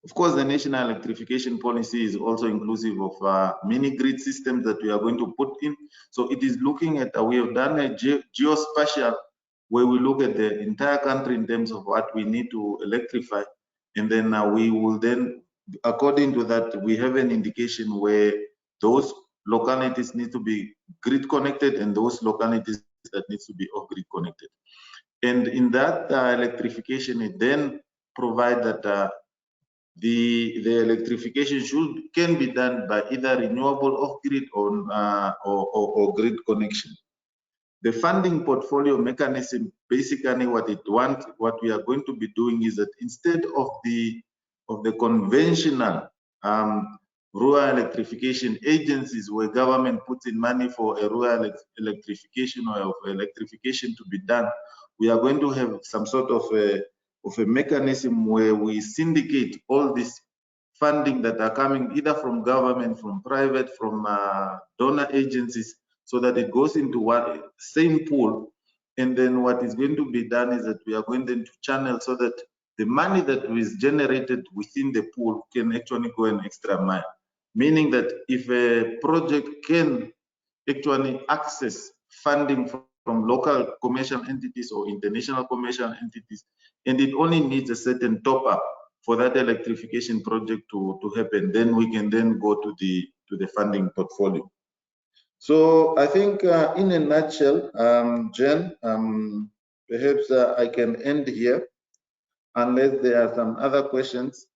Of course, the national electrification policy is also inclusive of mini grid systems that we are going to put in. So it is looking at, we have done a geospatial, where we look at the entire country in terms of what we need to electrify. And then we will then, according to that, we have an indication where those localities need to be grid connected and those localities that needs to be off-grid connected. And in that electrification, it then provide that the electrification can be done by either renewable off-grid or grid connection. The funding portfolio mechanism, basically what we are going to be doing is that instead of the conventional rural electrification agencies where government puts in money for a rural electrification or of electrification to be done, we are going to have some sort of a mechanism where we syndicate all this funding that are coming either from government, from private, from donor agencies, so that it goes into one same pool. And then what is going to be done is that we are going then to channel so that the money that is generated within the pool can actually go an extra mile. Meaning that if a project can actually access funding from local commercial entities or international commercial entities, and it only needs a certain top up for that electrification project to happen, then we can then go to the funding portfolio. So I think in a nutshell, Jen, perhaps I can end here unless there are some other questions.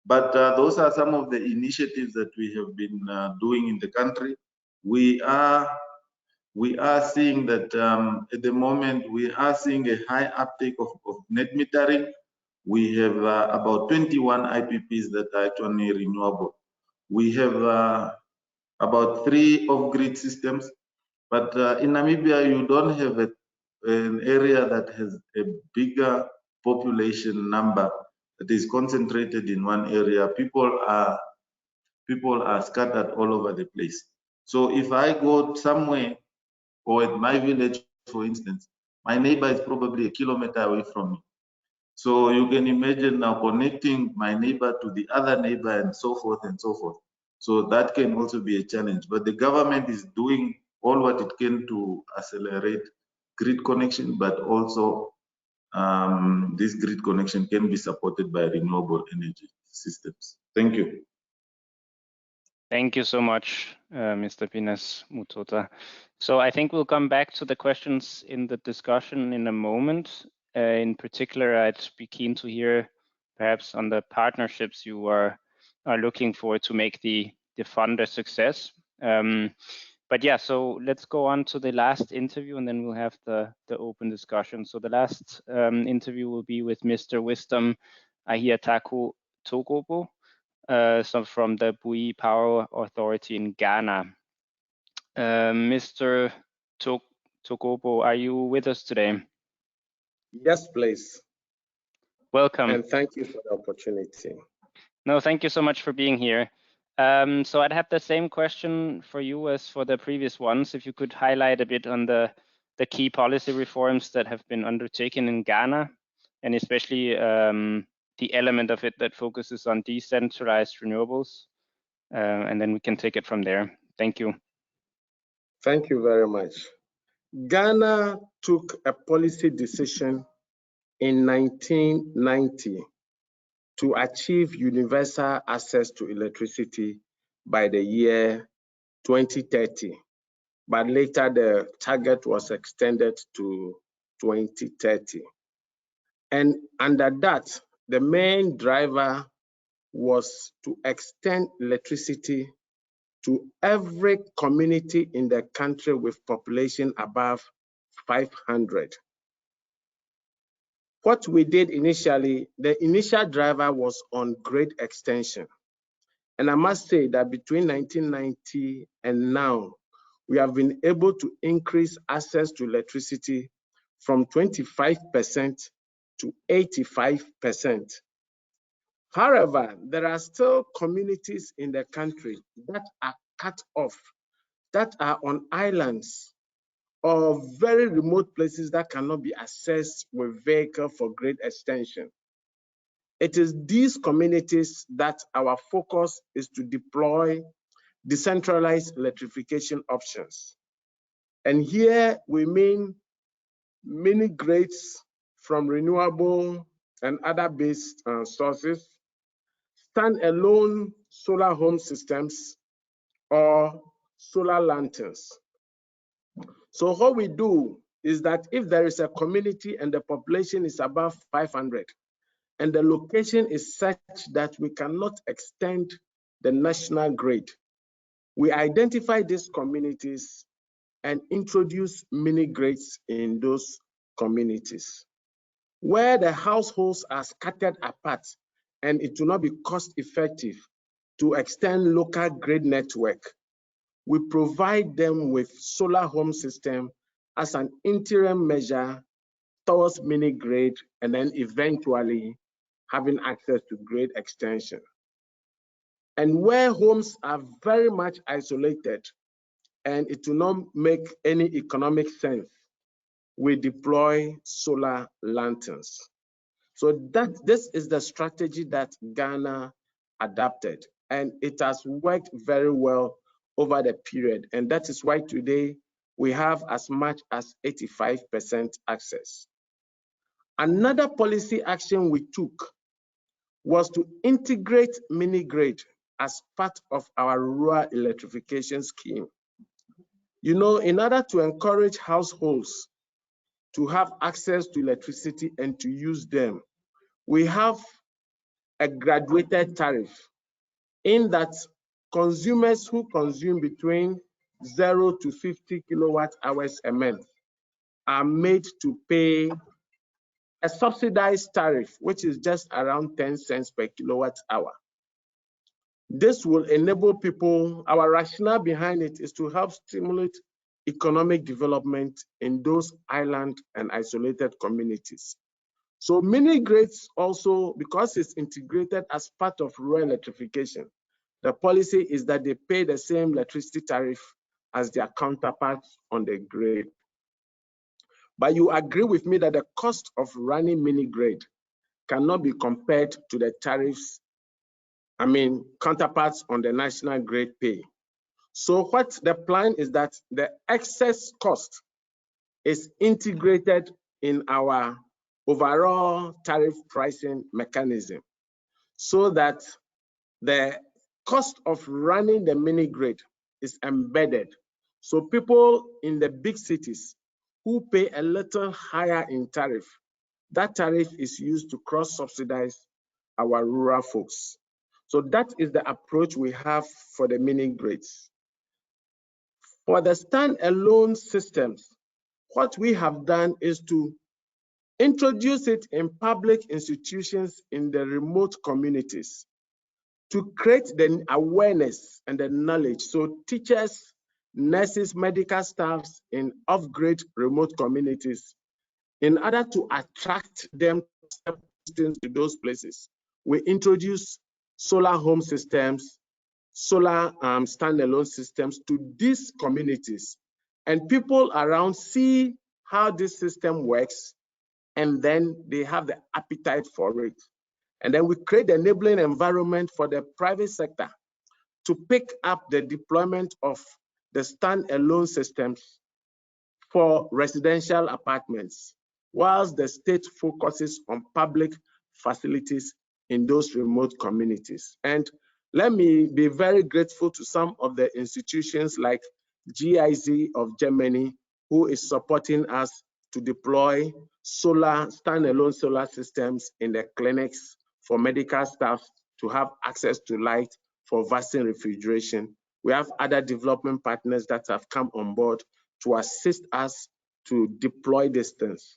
But those are some of the initiatives that we have been doing in the country. We are seeing that at the moment we are seeing a high uptake of net metering. We have about 21 IPPs that are actually renewable. We have about 3 off-grid systems, but in Namibia you don't have an area that has a bigger population number that is concentrated in one area. People are scattered all over the place. So if I go somewhere, or at my village, for instance, my neighbor is probably 1 kilometer away from me. So you can imagine now connecting my neighbor to the other neighbor and so forth and so forth. So that can also be a challenge. But the government is doing all what it can to accelerate grid connection, but also this grid connection can be supported by renewable energy systems. Thank you.
Thank you so much, Mr. Pines Mutota. So I think we'll come back to the questions in the discussion in a moment. In particular, I'd be keen to hear perhaps on the partnerships you are looking for to make the fund a success. But yeah, so let's go on to the last interview and then we'll have the open discussion. So the last interview will be with Mr. Wisdom Ahiataku Togobo. So from the Bui Power Authority in Ghana. Mr. Togobo, are you with us today?
Yes, please.
Welcome.
And thank you for the opportunity.
No, thank you so much for being here. So I'd have the same question for you as for the previous ones. If you could highlight a bit on the key policy reforms that have been undertaken in Ghana, and especially the element of it that focuses on decentralized renewables, and then we can take it from there. Thank you.
Thank you very much. Ghana took a policy decision in 1990 to achieve universal access to electricity by the year 2030, but later the target was extended to 2030. And under that, the main driver was to extend electricity to every community in the country with population above 500. What we did initially, the initial driver was on grid extension. And I must say that between 1990 and now, we have been able to increase access to electricity from 25% to 85%. However, there are still communities in the country that are cut off, that are on islands or very remote places that cannot be accessed with vehicle for grid extension. It is these communities that our focus is to deploy decentralized electrification options. And here we mean mini grids from renewable and other based sources, stand-alone solar home systems, or solar lanterns. So what we do is that if there is a community and the population is above 500, and the location is such that we cannot extend the national grid, we identify these communities and introduce mini grids in those communities. Where the households are scattered apart and it will not be cost effective to extend local grid network, we provide them with solar home system as an interim measure towards mini grid and then eventually having access to grid extension. And where homes are very much isolated and it will not make any economic sense, we deploy solar lanterns. So this is the strategy that Ghana adapted, and it has worked very well over the period. And that is why today we have as much as 85% access. Another policy action we took was to integrate mini grid as part of our rural electrification scheme. You know, in order to encourage households to have access to electricity and to use them, we have a graduated tariff in that consumers who consume between 0 to 50 kilowatt hours a month are made to pay a subsidized tariff, which is just around 10 cents per kilowatt hour. This will enable people, our rationale behind it is to help stimulate economic development in those island and isolated communities. So mini grids also, because it's integrated as part of rural electrification, the policy is that they pay the same electricity tariff as their counterparts on the grid. But you agree with me that the cost of running mini grid cannot be compared to the tariffs, counterparts on the national grid pay. So what the plan is that the excess cost is integrated in our overall tariff pricing mechanism, so that the cost of running the mini grid is embedded. So people in the big cities who pay a little higher in tariff, that tariff is used to cross-subsidize our rural folks. So that is the approach we have for the mini grids. For the standalone systems, what we have done is to introduce it in public institutions in the remote communities to create the awareness and the knowledge. So teachers, nurses, medical staffs in off-grid remote communities, in order to attract them to those places, we introduce solar home systems, solar standalone systems to these communities. And people around see how this system works, and then they have the appetite for it. And then we create the enabling environment for the private sector to pick up the deployment of the standalone systems for residential apartments, whilst the state focuses on public facilities in those remote communities. And let me be very grateful to some of the institutions like GIZ of Germany, who is supporting us to deploy standalone solar systems in the clinics for medical staff to have access to light for vaccine refrigeration. We have other development partners that have come on board to assist us to deploy these things.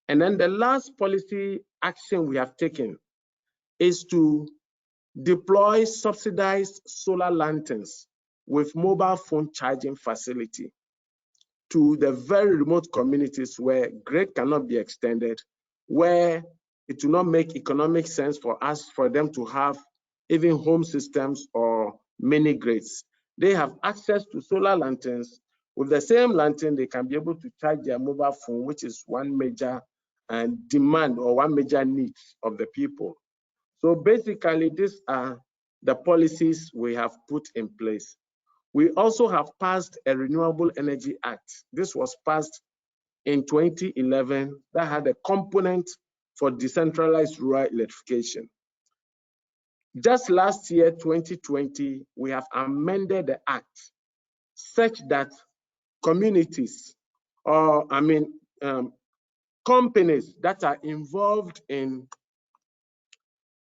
And then the last policy action we have taken is to deploy subsidized solar lanterns with mobile phone charging facility to the very remote communities where grid cannot be extended, where it will not make economic sense for them to have even home systems or mini grids. They have access to solar lanterns. With the same lantern, they can be able to charge their mobile phone, which is one major demand or one major need of the people. So basically, these are the policies we have put in place. We also have passed a Renewable Energy Act. This was passed in 2011 that had a component for decentralized rural electrification. Just last year, 2020, we have amended the act such that communities or companies that are involved in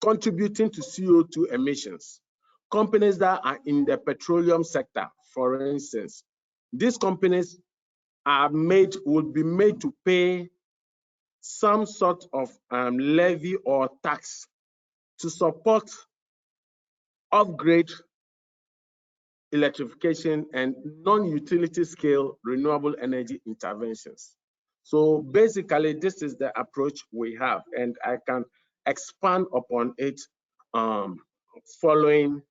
contributing to CO2 emissions, companies that are in the petroleum sector, for instance, these companies would be made to pay some sort of levy or tax to support off-grid electrification and non-utility scale renewable energy interventions. So basically, this is the approach we have, and I can expand upon it following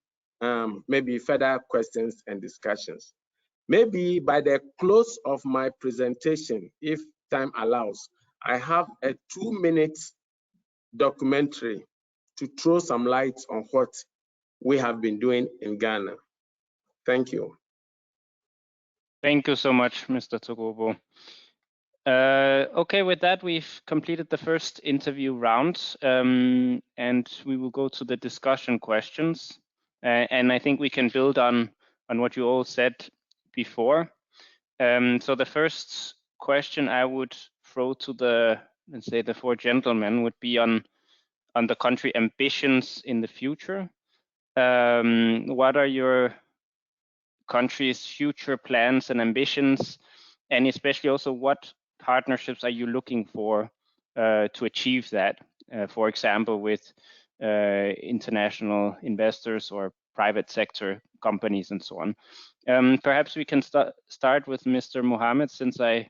maybe further questions and discussions. Maybe by the close of my presentation, if time allows, I have a 2-minute documentary to throw some light on what we have been doing in Ghana. Thank you.
Thank you so much, Mr. Togobo. Okay, with that, we've completed the first interview round, and we will go to the discussion questions. And I think we can build on what you all said before. So the first question I would throw to the, let's say, the four gentlemen would be on the country ambitions in the future. What are your country's future plans and ambitions, and especially also what partnerships are you looking for to achieve that? For example, with international investors or private sector companies and so on. Perhaps we can start with Mr. Mohammed, since I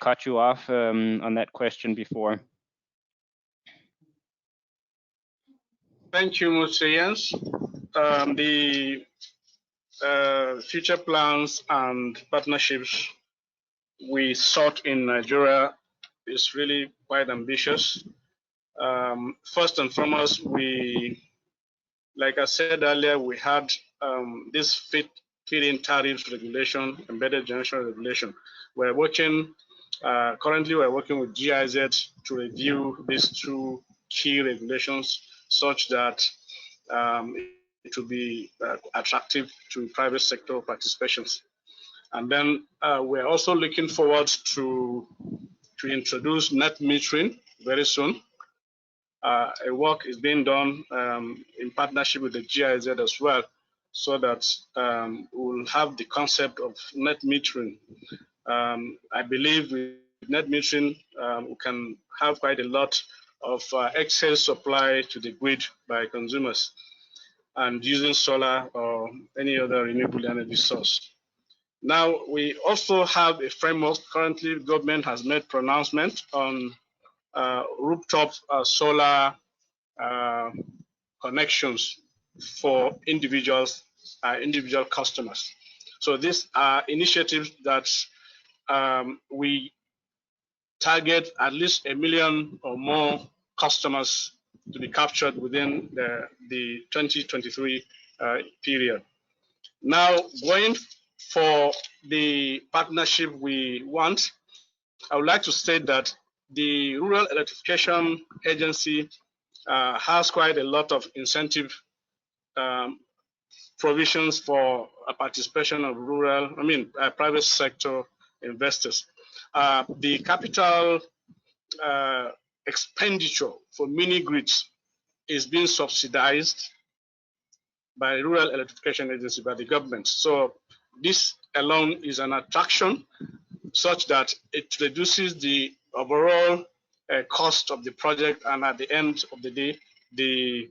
cut you off on that question before.
Thank you, Mr. Jens. The future plans and partnerships we sought in Nigeria is really quite ambitious. First and foremost, like I said earlier, we had this feed-in tariffs regulation, embedded generation regulation. We're working, currently we're working with GIZ to review these two key regulations such that it will be attractive to private sector participations. And then we're also looking forward to introduce net metering very soon. A work is being done in partnership with the GIZ as well, so that we'll have the concept of net metering. I believe with net metering, we can have quite a lot of excess supply to the grid by consumers and using solar or any other renewable energy source. Now, we also have a framework. Currently, government has made pronouncement on rooftop solar connections for individual customers. So these are initiatives that we target at least 1 million or more customers to be captured within the 2023 period. Now, going for the partnership we want, I would like to state that the Rural Electrification Agency has quite a lot of incentive provisions for a participation of private sector investors. The capital expenditure for mini grids is being subsidized by Rural Electrification Agency, by the government. So this alone is an attraction such that it reduces the overall cost of the project, and at the end of the day, the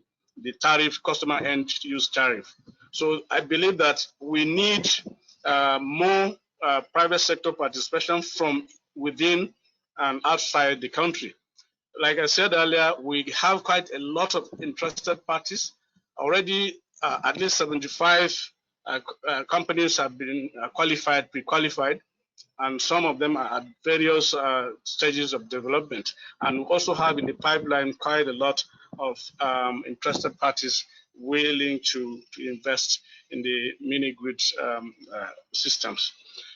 tariff, customer end use tariff. So I believe that we need more private sector participation from within and outside the country. Like I said earlier, we have quite a lot of interested parties. Already at least 75 companies have been qualified, pre-qualified, and some of them are at various stages of development. And we also have in the pipeline quite a lot of interested parties willing to invest in the mini grid systems.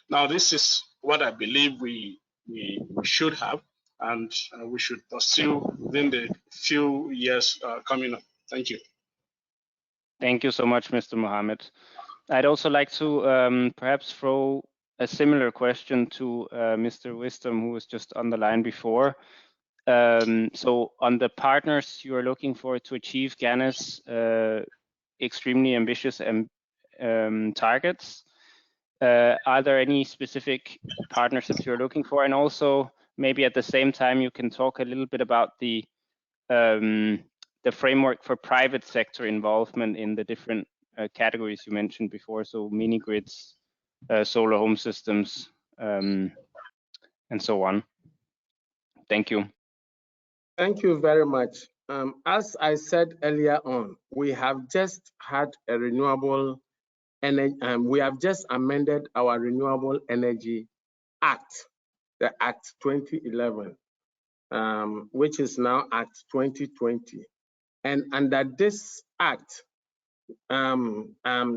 Now, this is what I believe we should have, and we should pursue within the few years coming up. Thank you.
Thank you so much, Mr. Mohammed. I'd also like to perhaps throw a similar question to Mr. Wisdom, who was just on the line before. So on the partners you are looking for to achieve Ghana's extremely ambitious targets, are there any specific partnerships you're looking for? And also maybe at the same time you can talk a little bit about the framework for private sector involvement in the different categories you mentioned before, so mini grids, solar home systems, and so on. Thank you.
Thank you very much. As I said earlier on, we have just had a renewable energy, we have just amended our Renewable Energy Act, the Act 2011, which is now Act 2020. And under this Act,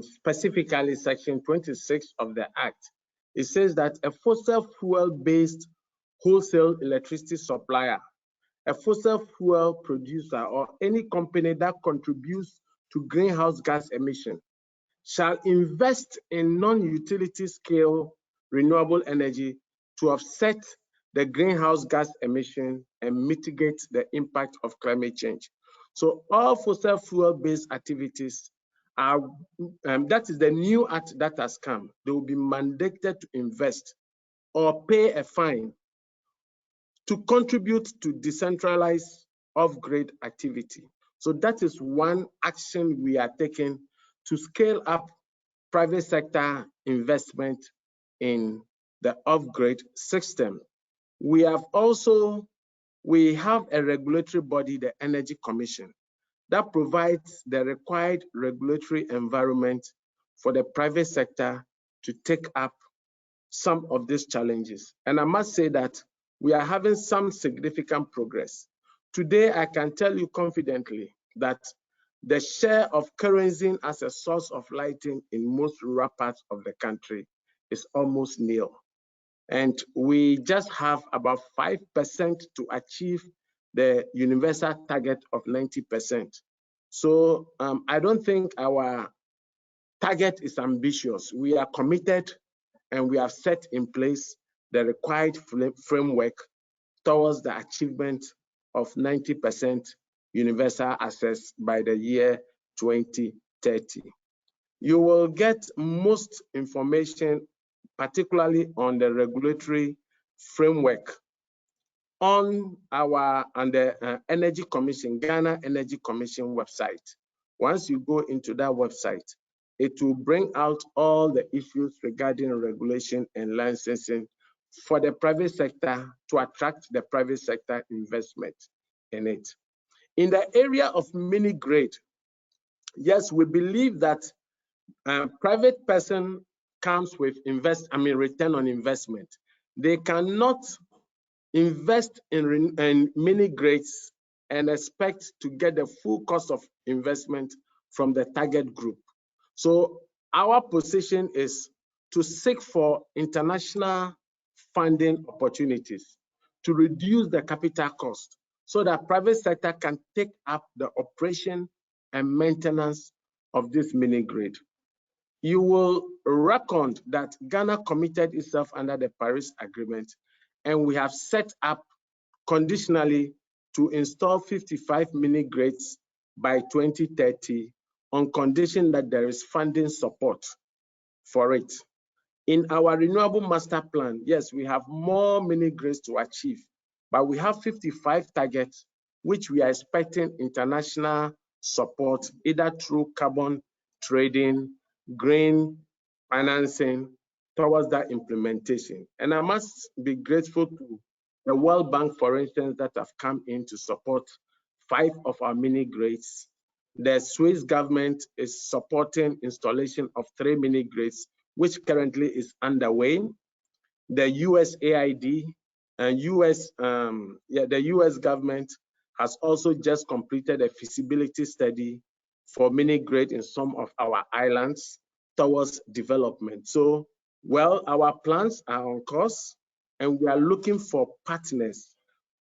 specifically Section 26 of the Act, it says that a fossil fuel-based wholesale electricity supplier, a fossil fuel producer, or any company that contributes to greenhouse gas emission shall invest in non-utility scale renewable energy to offset the greenhouse gas emission and mitigate the impact of climate change. So all fossil fuel-based activities are, that is the new act that has come. They will be mandated to invest or pay a fine to contribute to decentralized off-grid activity. So that is one action we are taking to scale up private sector investment in the off-grid system. We have a regulatory body, the Energy Commission, that provides the required regulatory environment for the private sector to take up some of these challenges. And I must say that we are having some significant progress. Today, I can tell you confidently that the share of kerosene as a source of lighting in most rural parts of the country is almost nil. And we just have about 5% to achieve the universal target of 90%. So I don't think our target is ambitious. We are committed and we have set in place the required framework towards the achievement of 90% universal access by the year 2030. You will get most information, particularly on the regulatory framework, on the Energy Commission, Ghana Energy Commission website. Once you go into that website, it will bring out all the issues regarding regulation and licensing for the private sector to attract the private sector investment in it. In the area of mini grid, yes, we believe that private person comes with return on investment. They cannot invest in mini grids and expect to get the full cost of investment from the target group. So our position is to seek for international funding opportunities to reduce the capital cost so that private sector can take up the operation and maintenance of this mini grid. You will reckon that Ghana committed itself under the Paris Agreement, and we have set up conditionally to install 55 mini grids by 2030 on condition that there is funding support for it. In our renewable master plan, yes, we have more mini grids to achieve, but we have 55 targets, which we are expecting international support, either through carbon trading, green financing, towards that implementation. And I must be grateful to the World Bank, for instance, that have come in to support 5 of our mini grids. The Swiss government is supporting installation of 3 mini grids, which currently is underway. The USAID and the US government has also just completed a feasibility study for mini grid in some of our islands towards development. So, well, our plans are on course, and we are looking for partners,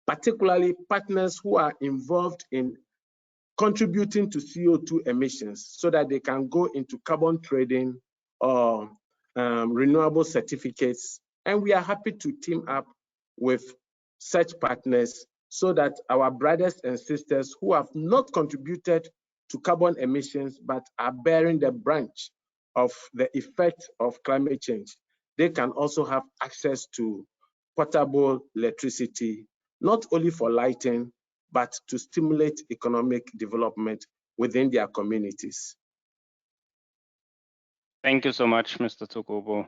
particularly partners who are involved in contributing to CO2 emissions so that they can go into carbon trading or renewable certificates. And we are happy to team up with such partners so that our brothers and sisters who have not contributed to carbon emissions but are bearing the brunt of the effect of climate change, they can also have access to portable electricity, not only for lighting, but to stimulate economic development within their communities.
Thank you so much, Mr. Tokobo.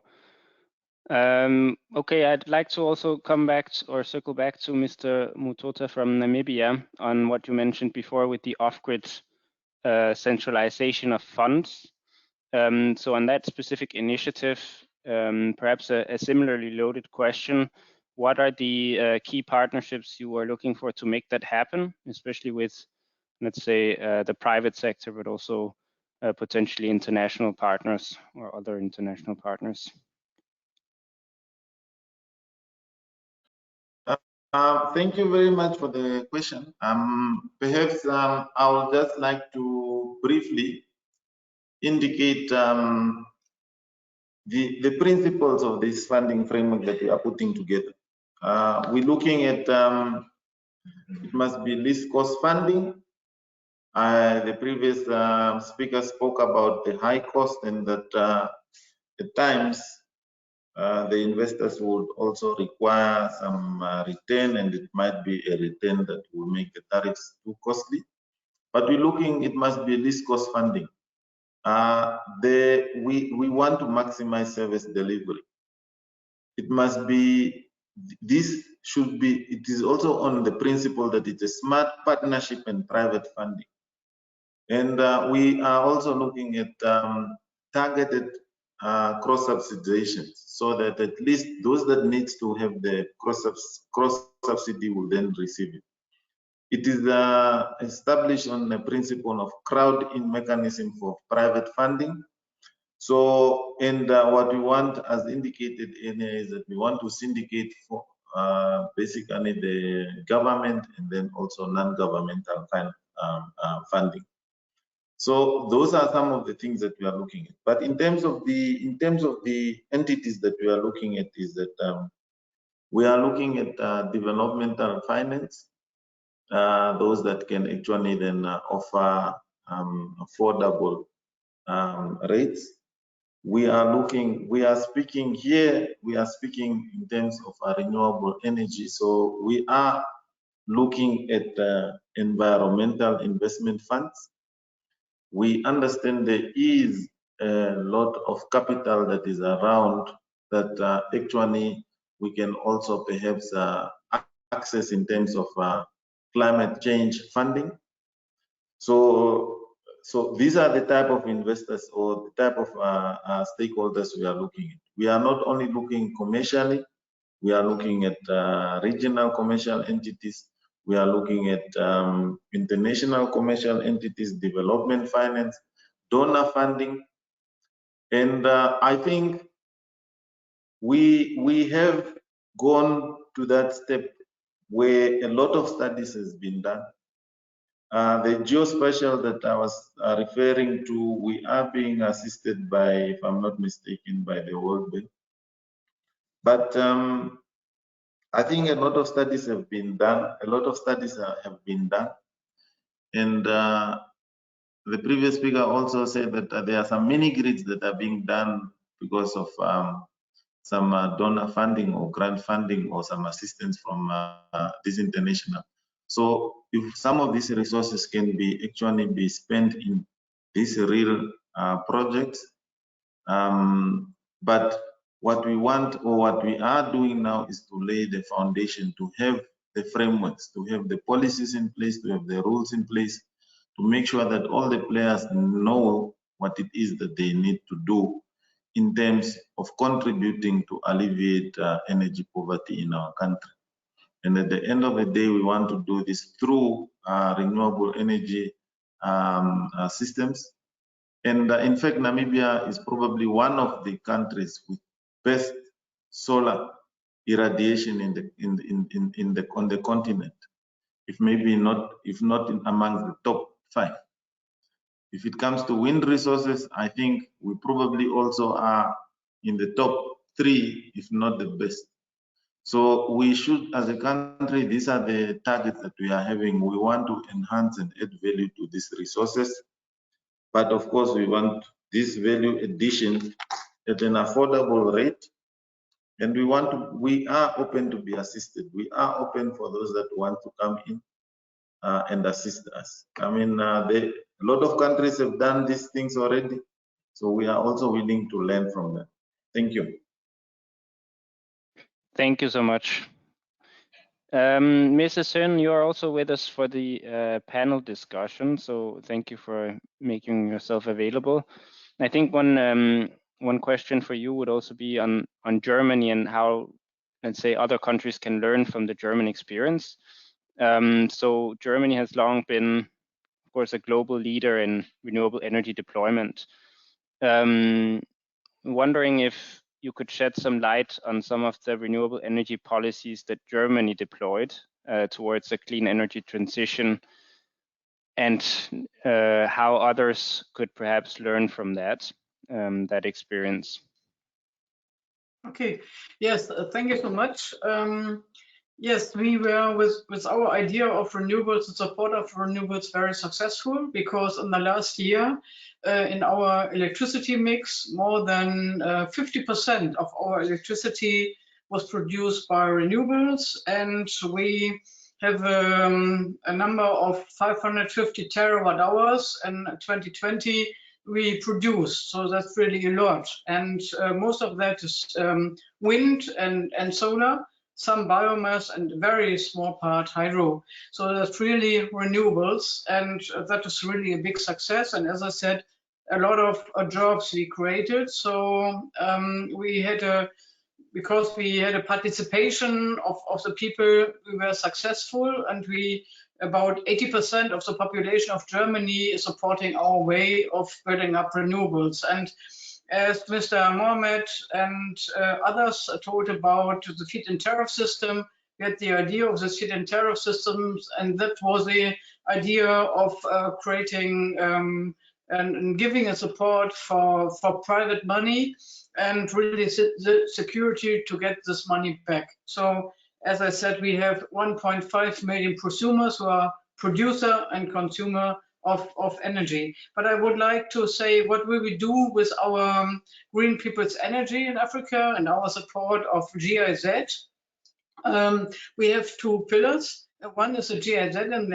Okay, I'd like to also come back or circle back to Mr. Mutota from Namibia on what you mentioned before with the off-grid centralization of funds. So on that specific initiative, perhaps a similarly loaded question. What are the key partnerships you are looking for to make that happen, especially with, let's say, the private sector, but also potentially international partners or other international partners?
Thank you very much for the question. Perhaps I would just like to briefly indicate the principles of this funding framework that we are putting together. We're looking at it must be least cost funding. The previous speaker spoke about the high cost, and that at times the investors would also require some return, and it might be a return that will make the tariffs too costly. But we're looking, it must be least cost funding. We want to maximize service delivery. It must be, this should be, it is also on the principle that it's a smart partnership and private funding. And we are also looking at targeted cross subsidization, so that at least those that needs to have the cross subsidy will then receive it. It is established on the principle of crowd-in mechanism for private funding. So, and what we want, as indicated in here, is that we want to syndicate for basically the government and then also non-governmental funding. So those are some of the things that we are looking at. But in terms of the entities that we are looking at, is that we are looking at developmental finance, those that can actually then offer affordable rates. We are speaking in terms of renewable energy. So we are looking at environmental investment funds. We understand there is a lot of capital that is around that actually we can also perhaps access in terms of climate change funding. So these are the type of investors or the type of stakeholders we are looking at. We are not only looking commercially, we are looking at regional commercial entities. We are looking at international commercial entities, development finance, donor funding. And I think we have gone to that step where a lot of studies has been done. The geospatial that I was referring to, we are being assisted by, if I'm not mistaken, by the World Bank. But I think a lot of studies have been done. And the previous speaker also said that there are some mini grids that are being done because of some donor funding or grant funding or some assistance from this international. So if some of these resources can be actually be spent in these real projects, but what we want, or what we are doing now, is to lay the foundation, to have the frameworks, to have the policies in place, to have the rules in place, to make sure that all the players know what it is that they need to do in terms of contributing to alleviate energy poverty in our country. And at the end of the day, we want to do this through renewable energy systems. And in fact, Namibia is probably one of the countries with best solar irradiation on the continent, if not among the top 5. If it comes to wind resources, I think we probably also are in the top 3, if not the best. So we should, as a country, these are the targets that we are having. We want to enhance and add value to these resources. But of course, we want this value addition at an affordable rate. And we are open to be assisted. We are open for those that want to come in and assist us. I mean, a lot of countries have done these things already. So we are also willing to learn from them. Thank you.
Thank you so much. Mrs. Sun, you are also with us for the panel discussion, so thank you for making yourself available. I think one question for you would also be on Germany and how, let's say, other countries can learn from the German experience. So Germany has long been, of course, a global leader in renewable energy deployment. Wondering if you could shed some light on some of the renewable energy policies that Germany deployed towards a clean energy transition, and how others could perhaps learn from that experience.
Okay. Yes. Thank you so much. Yes, we were with our idea of renewables and support of renewables very successful, because in the last year, in our electricity mix, more than 50% of our electricity was produced by renewables, and we have a number of 550 terawatt hours in 2020 we produce. So that's really a lot, and most of that is wind and solar, some biomass, and a very small part hydro. So that's really renewables, and that is really a big success. And as I said, a lot of jobs we created. So because we had a participation of the people, we were successful, and about 80% of the population of Germany is supporting our way of building up renewables. And as Mr. Mohamed and others told about the feed-in tariff system, we had the idea of the feed-in tariff systems, and that was the idea of creating and giving a support for private money and really the security to get this money back. So as I said, we have 1.5 million prosumers who are producer and consumer of energy. But I would like to say, what will we do with our Green People's Energy in Africa and our support of GIZ? We have two pillars. One is the GIZ and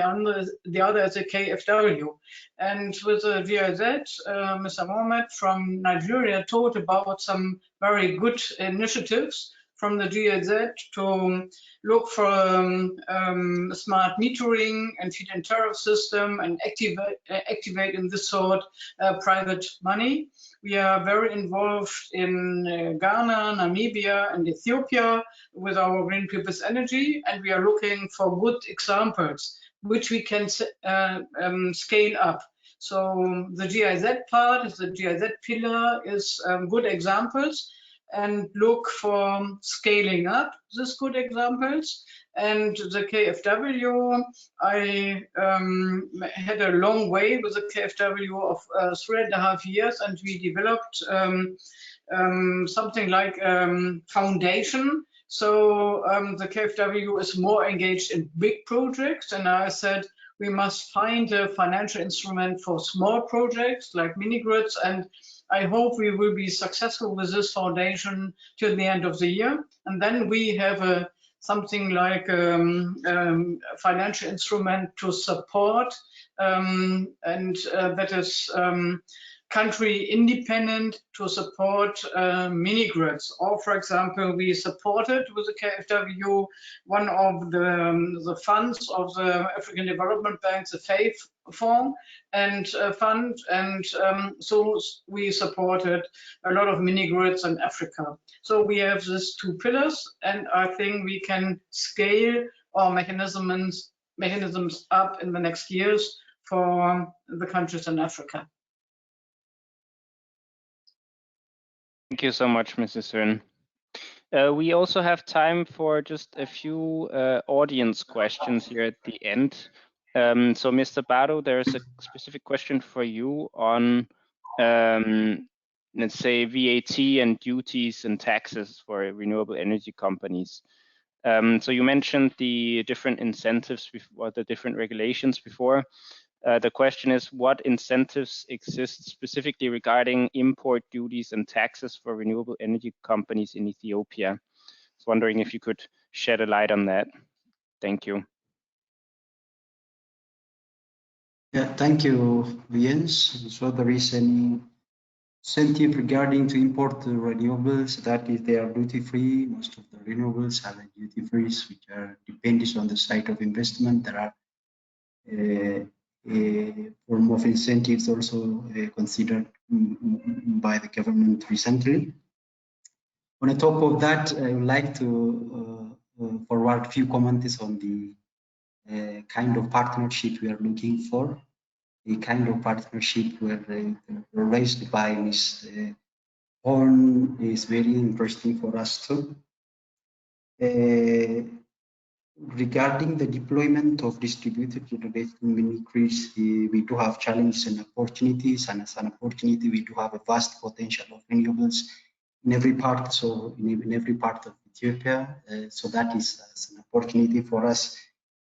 the other is the KfW. And with the GIZ, Mr. Mohamed from Nigeria told about some very good initiatives from the GIZ to look for smart metering and feed-in tariff system and activate in this sort private money. We are very involved in Ghana, Namibia, and Ethiopia with our Green People's Energy, and we are looking for good examples which we can scale up. So the GIZ part, the GIZ pillar is good examples, and look for scaling up these good examples. And the KfW, I had a long way with the KfW of 3.5 years, and we developed something like foundation. So the KfW is more engaged in big projects, and I said we must find a financial instrument for small projects like mini grids, and I hope we will be successful with this foundation till the end of the year. And then we have something like financial instrument to support, and that is country independent to support mini grids. Or, for example, we supported with the KfW one of the funds of the African Development Bank, the FAIF fund, and so we supported a lot of mini grids in Africa. So we have these two pillars, and I think we can scale our mechanisms up in the next years for the countries in Africa.
Thank you so much, Mrs. Sön. We also have time for just a few audience questions here at the end. So, Mr. Baro, there's a specific question for you on, let's say, VAT and duties and taxes for renewable energy companies. So you mentioned the different incentives or the different regulations before. The question is, what incentives exist specifically regarding import duties and taxes for renewable energy companies in Ethiopia? I was wondering if you could shed a light on that. Thank you.
Yeah, thank you, Jens. So there is an incentive regarding to import the renewables, that is they are duty-free. Most of the renewables have a duty-free, which are dependent on the site of investment. There are a form of incentives also considered by the government recently. On the top of that, I would like to forward a few comments on the kind of partnership we are looking for. A kind of partnership where raised by Ms. Horn is very interesting for us too. Regarding the deployment of distributed generation mini grids, we do have challenges and opportunities, and as an opportunity, we do have a vast potential of renewables in every part, so in every part of Ethiopia. So that is an opportunity for us.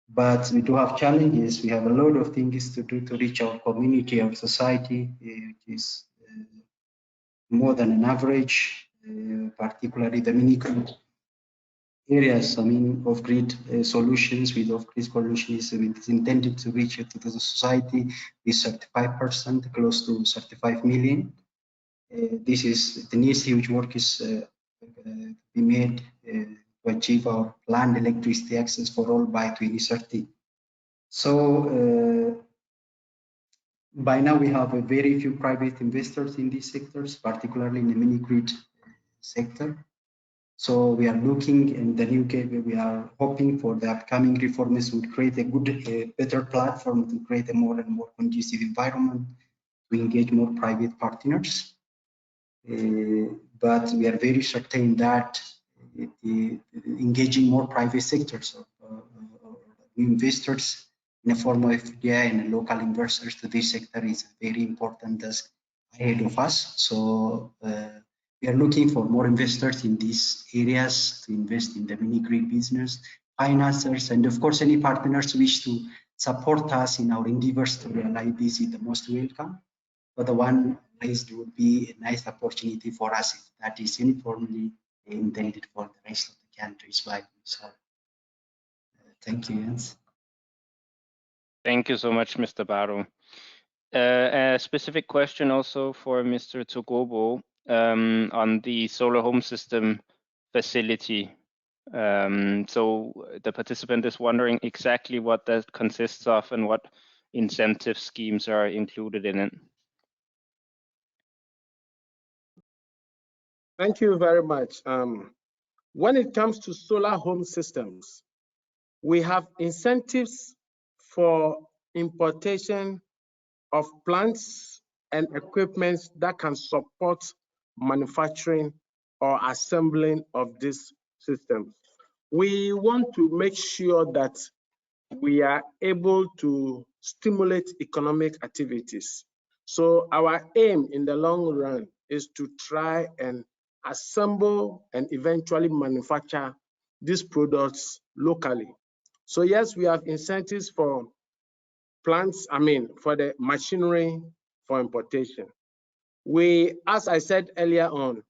But we do have challenges. We have a lot of things to do to reach our community, our society, which is more than an average, particularly the mini-grid areas, of grid solutions. With off-grid solutions, it is intended to reach to the society with 35%, close to 35 million. This is the next huge work is be made to achieve our planned electricity access for all by 2030. So by now we have a very few private investors in these sectors, particularly in the mini grid sector. So we are looking in the new case, we are hoping for the upcoming reforms would create a good, better platform to create a more and more conducive environment to engage more private partners. But we are very certain that engaging more private sectors or investors in the form of FDI and local investors to this sector is a very important task ahead of us. So we are looking for more investors in these areas to invest in the mini grid business, financiers, and of course any partners who wish to support us in our endeavors to realize this is the most welcome. But the one raised would be a nice opportunity for us if that is uniformly intended for the rest of the countries. So thank you, Jens.
Thank you so much, Mr. Baro. A specific question also for Mr. Togobo on the solar home system facility. So the participant is wondering exactly what that consists of and what incentive schemes are included in it.
Thank you very much. When it comes to solar home systems, we have incentives for importation of plants and equipment that can support manufacturing or assembling of this system. We want to make sure that we are able to stimulate economic activities. So our aim in the long run is to try and assemble and eventually manufacture these products locally. So yes, we have incentives for plants, for the machinery for importation. We, as I said earlier on,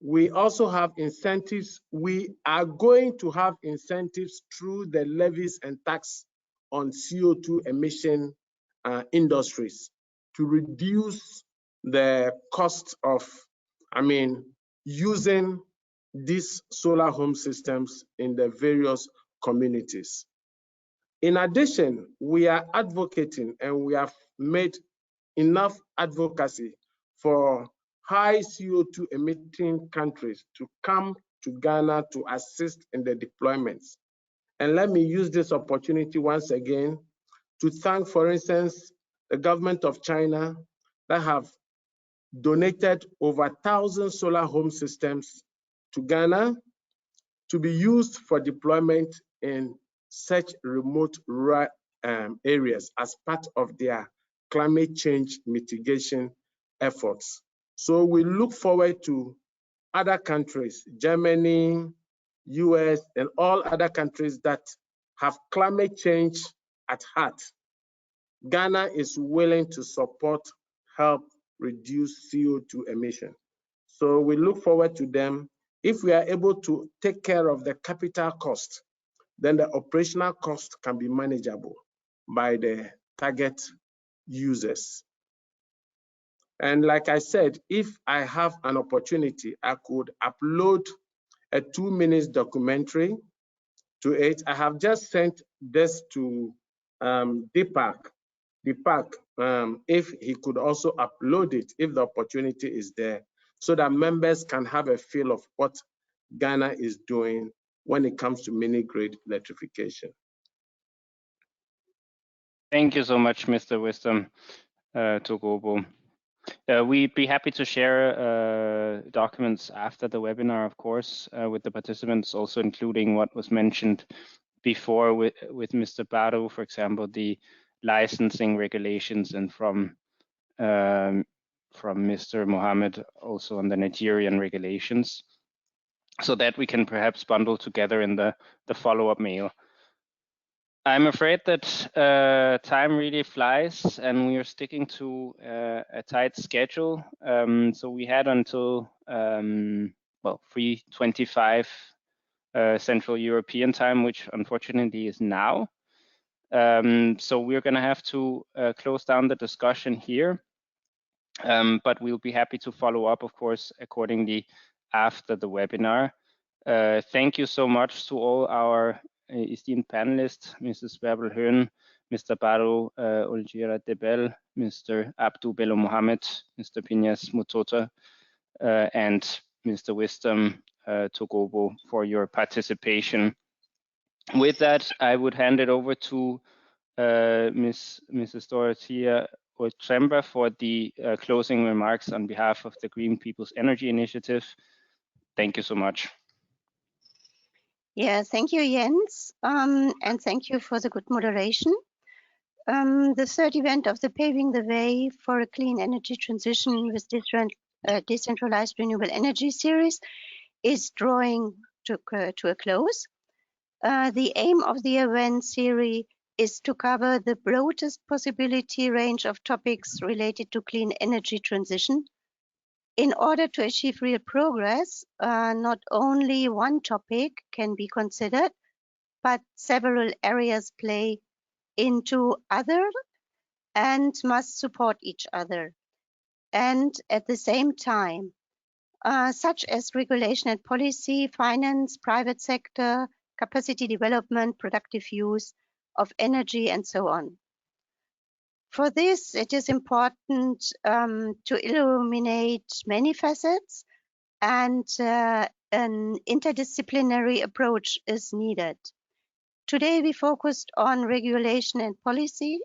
we also have incentives. We are going to have incentives through the levies and tax on CO2 emission industries to reduce the cost of, using these solar home systems in the various communities. In addition, we are advocating and we have made enough advocacy for high CO2 emitting countries to come to Ghana to assist in the deployments. And let me use this opportunity once again to thank, for instance, the government of China that have donated over 1,000 solar home systems to Ghana to be used for deployment in such remote rural areas as part of their climate change mitigation efforts. So we look forward to other countries, Germany, US, and all other countries that have climate change at heart. Ghana is willing to support, help reduce CO2 emission. So we look forward to them. If we are able to take care of the capital cost, then the operational cost can be manageable by the target users. And like I said, if I have an opportunity, I could upload a 2-minute documentary to it. I have just sent this to Deepak, if he could also upload it, if the opportunity is there, so that members can have a feel of what Ghana is doing when it comes to mini-grid electrification.
Thank you so much, Mr. Wisdom Togobo. We'd be happy to share documents after the webinar, of course, with the participants, also including what was mentioned before with Mr. Baro, for example, the licensing regulations, and from from Mr. Mohammed also on the Nigerian regulations, so that we can perhaps bundle together in the follow-up mail. I'm afraid that time really flies and we are sticking to a tight schedule. So we had until, well, 3:25 Central European time, which unfortunately is now. So we're going to have to close down the discussion here, but we'll be happy to follow up, of course, accordingly after the webinar. Thank you so much to all our esteemed panelists, Mrs. Werbel-Höhn, Mr. Baro Olgira Debel, Mr. Abdu Bello Mohammed, Mr. Pinyas Mutota, and Mr. Wisdom Togobo for your participation. With that, I would hand it over to Mrs. Dorothea Otremba for the closing remarks on behalf of the Green People's Energy Initiative. Thank you so much.
Yeah, thank you, Jens, and thank you for the good moderation. The third event of the Paving the Way for a Clean Energy Transition with Decentralized Renewable Energy Series is drawing to a close. The aim of the event series is to cover the broadest possibility range of topics related to clean energy transition. In order to achieve real progress, not only one topic can be considered, but several areas play into other and must support each other. And at the same time, such as regulation and policy, finance, private sector, capacity development, productive use of energy, and so on. For this, it is important to illuminate many facets, and an interdisciplinary approach is needed. Today, we focused on regulation and policies,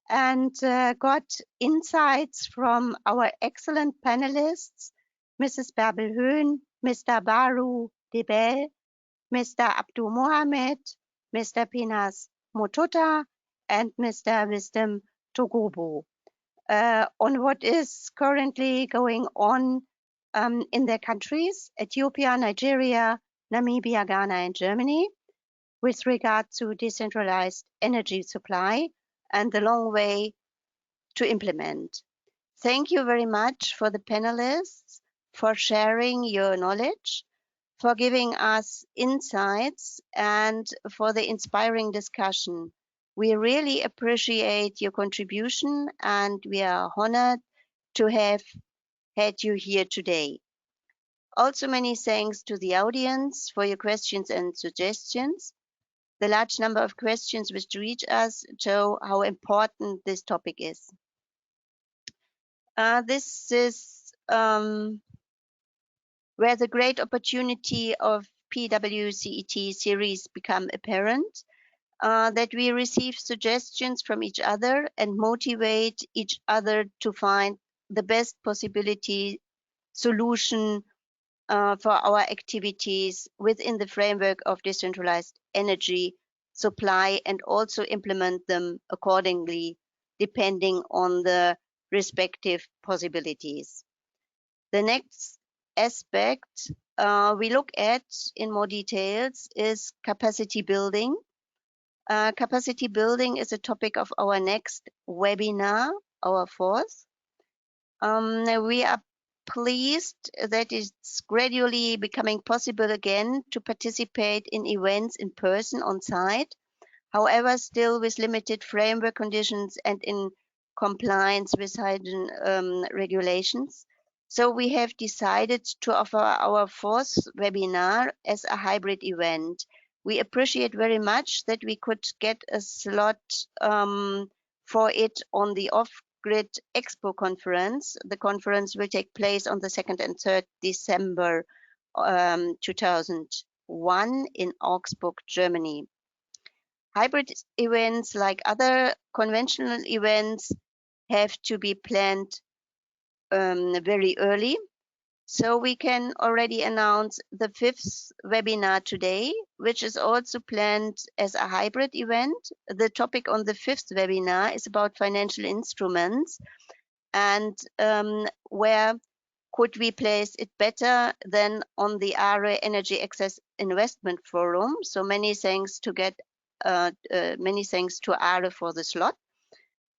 and got insights from our excellent panelists, Mrs. Werbel-Höhn, Mr. Baro Debel, Mr. Abdu Mohammed, Mr. Pinyas Mutota, and Mr. Wisdom Togobo on what is currently going on in their countries, Ethiopia, Nigeria, Namibia, Ghana, and Germany, with regard to decentralized energy supply and the long way to implement. Thank you very much for the panelists, for sharing your knowledge, for giving us insights, and for the inspiring discussion. We really appreciate your contribution, and we are honored to have had you here today. Also, many thanks to the audience for your questions and suggestions. The large number of questions which reach us show how important this topic is. This is where the great opportunity of PWCET series become apparent, that we receive suggestions from each other and motivate each other to find the best possibility solution for our activities within the framework of decentralized energy supply, and also implement them accordingly, depending on the respective possibilities. The next aspect we look at in more details is capacity building. Capacity building is a topic of our next webinar, our fourth. We are pleased that it's gradually becoming possible again to participate in events in person on site, however, still with limited framework conditions and in compliance with certain regulations. So we have decided to offer our fourth webinar as a hybrid event. We appreciate very much that we could get a slot for it on the Off-Grid Expo conference. The conference will take place on the 2nd and 3rd December 2001 in Augsburg, Germany. Hybrid events, like other conventional events, have to be planned very early. So we can already announce the fifth webinar today, which is also planned as a hybrid event. The topic on the fifth webinar is about financial instruments and where could we place it better than on the DRE Energy Access Investment Forum? So many thanks to DRE for the slot.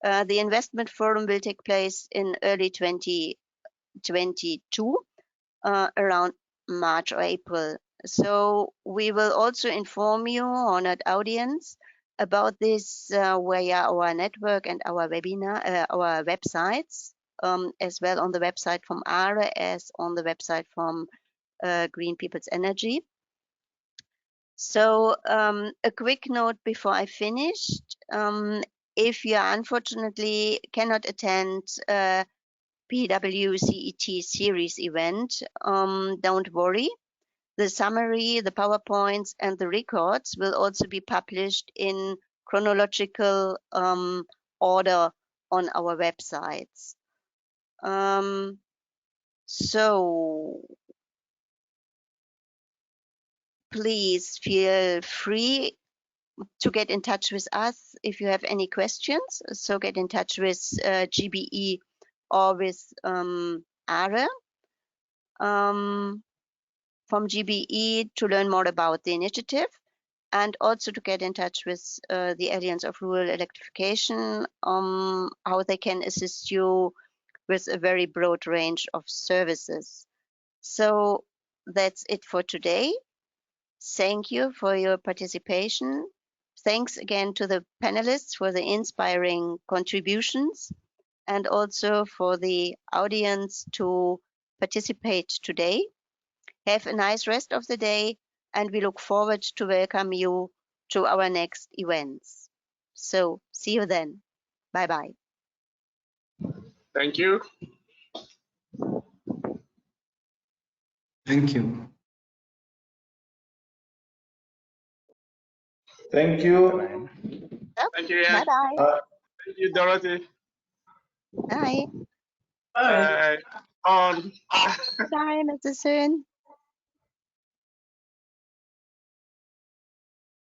The investment forum will take place in early 2022, around March or April. So we will also inform you, honored audience, about this via our network and our webinar, our websites, as well on the website from DRE as on the website from Green People's Energy. So a quick note before I finish. If you unfortunately cannot attend PWCET Series event, don't worry. The summary, the PowerPoints, and the records will also be published in chronological order on our websites. So please feel free to get in touch with us if you have any questions. So get in touch with GBE or with DRE from GBE to learn more about the initiative, and also to get in touch with the Alliance of Rural Electrification, how they can assist you with a very broad range of services. So that's it for today. Thank you for your participation. Thanks again to the panelists for the inspiring contributions, and also for the audience to participate today. Have a nice rest of the day, and we look forward to welcome you to our next events. So see you then. Bye-bye.
Thank you.
Thank you.
Thank you.
Thank you.
Bye-bye.
Thank you, Dorothy.
Bye.
Bye.
On.
Bye, Mr. Soon.